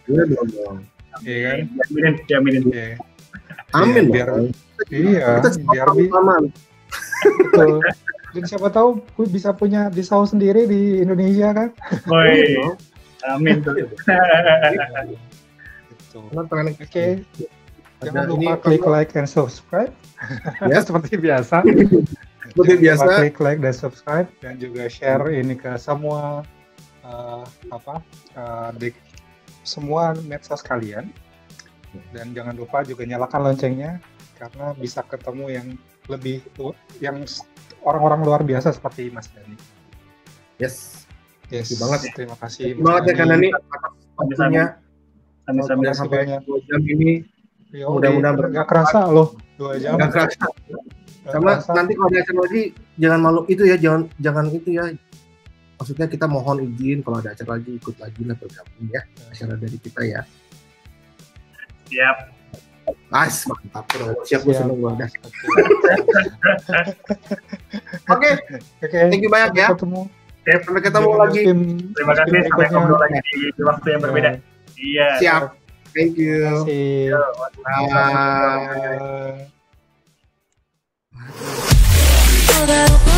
iya kan? Diaminin. Iya. Amin. Biar aman. Betul. Dan siapa tahu bisa punya Dessau sendiri di Indonesia kan? Woi. Amin tuh. Oke. Jangan lupa klik like and subscribe. Ya, seperti biasa. Klik like dan subscribe dan juga share ini ke semua di semua medsos kalian. Dan jangan lupa juga nyalakan loncengnya karena bisa ketemu yang orang-orang luar biasa seperti Mas Dhani. Yes. Yes. Banget. Terima kasih. Terima kasih Kang Dhani atas waktunya. Sampai 2 jam ini. Mudah-mudahan nggak kerasa loh 2 jam. Nggak kerasa. Sama nanti kalau ada acara lagi jangan malu itu ya, jangan itu ya. Maksudnya kita mohon izin kalau ada acara lagi ikut lagi lah, bergabung ya acara dari kita ya. Siap. Mantap. Siap. Seneng gua dah. Oke. Thank you banyak ya. Sampai ketemu lagi. Terima kasih, sampai ngobrol lagi di waktu yang berbeda. Iya. Siap. Thank you. Bye.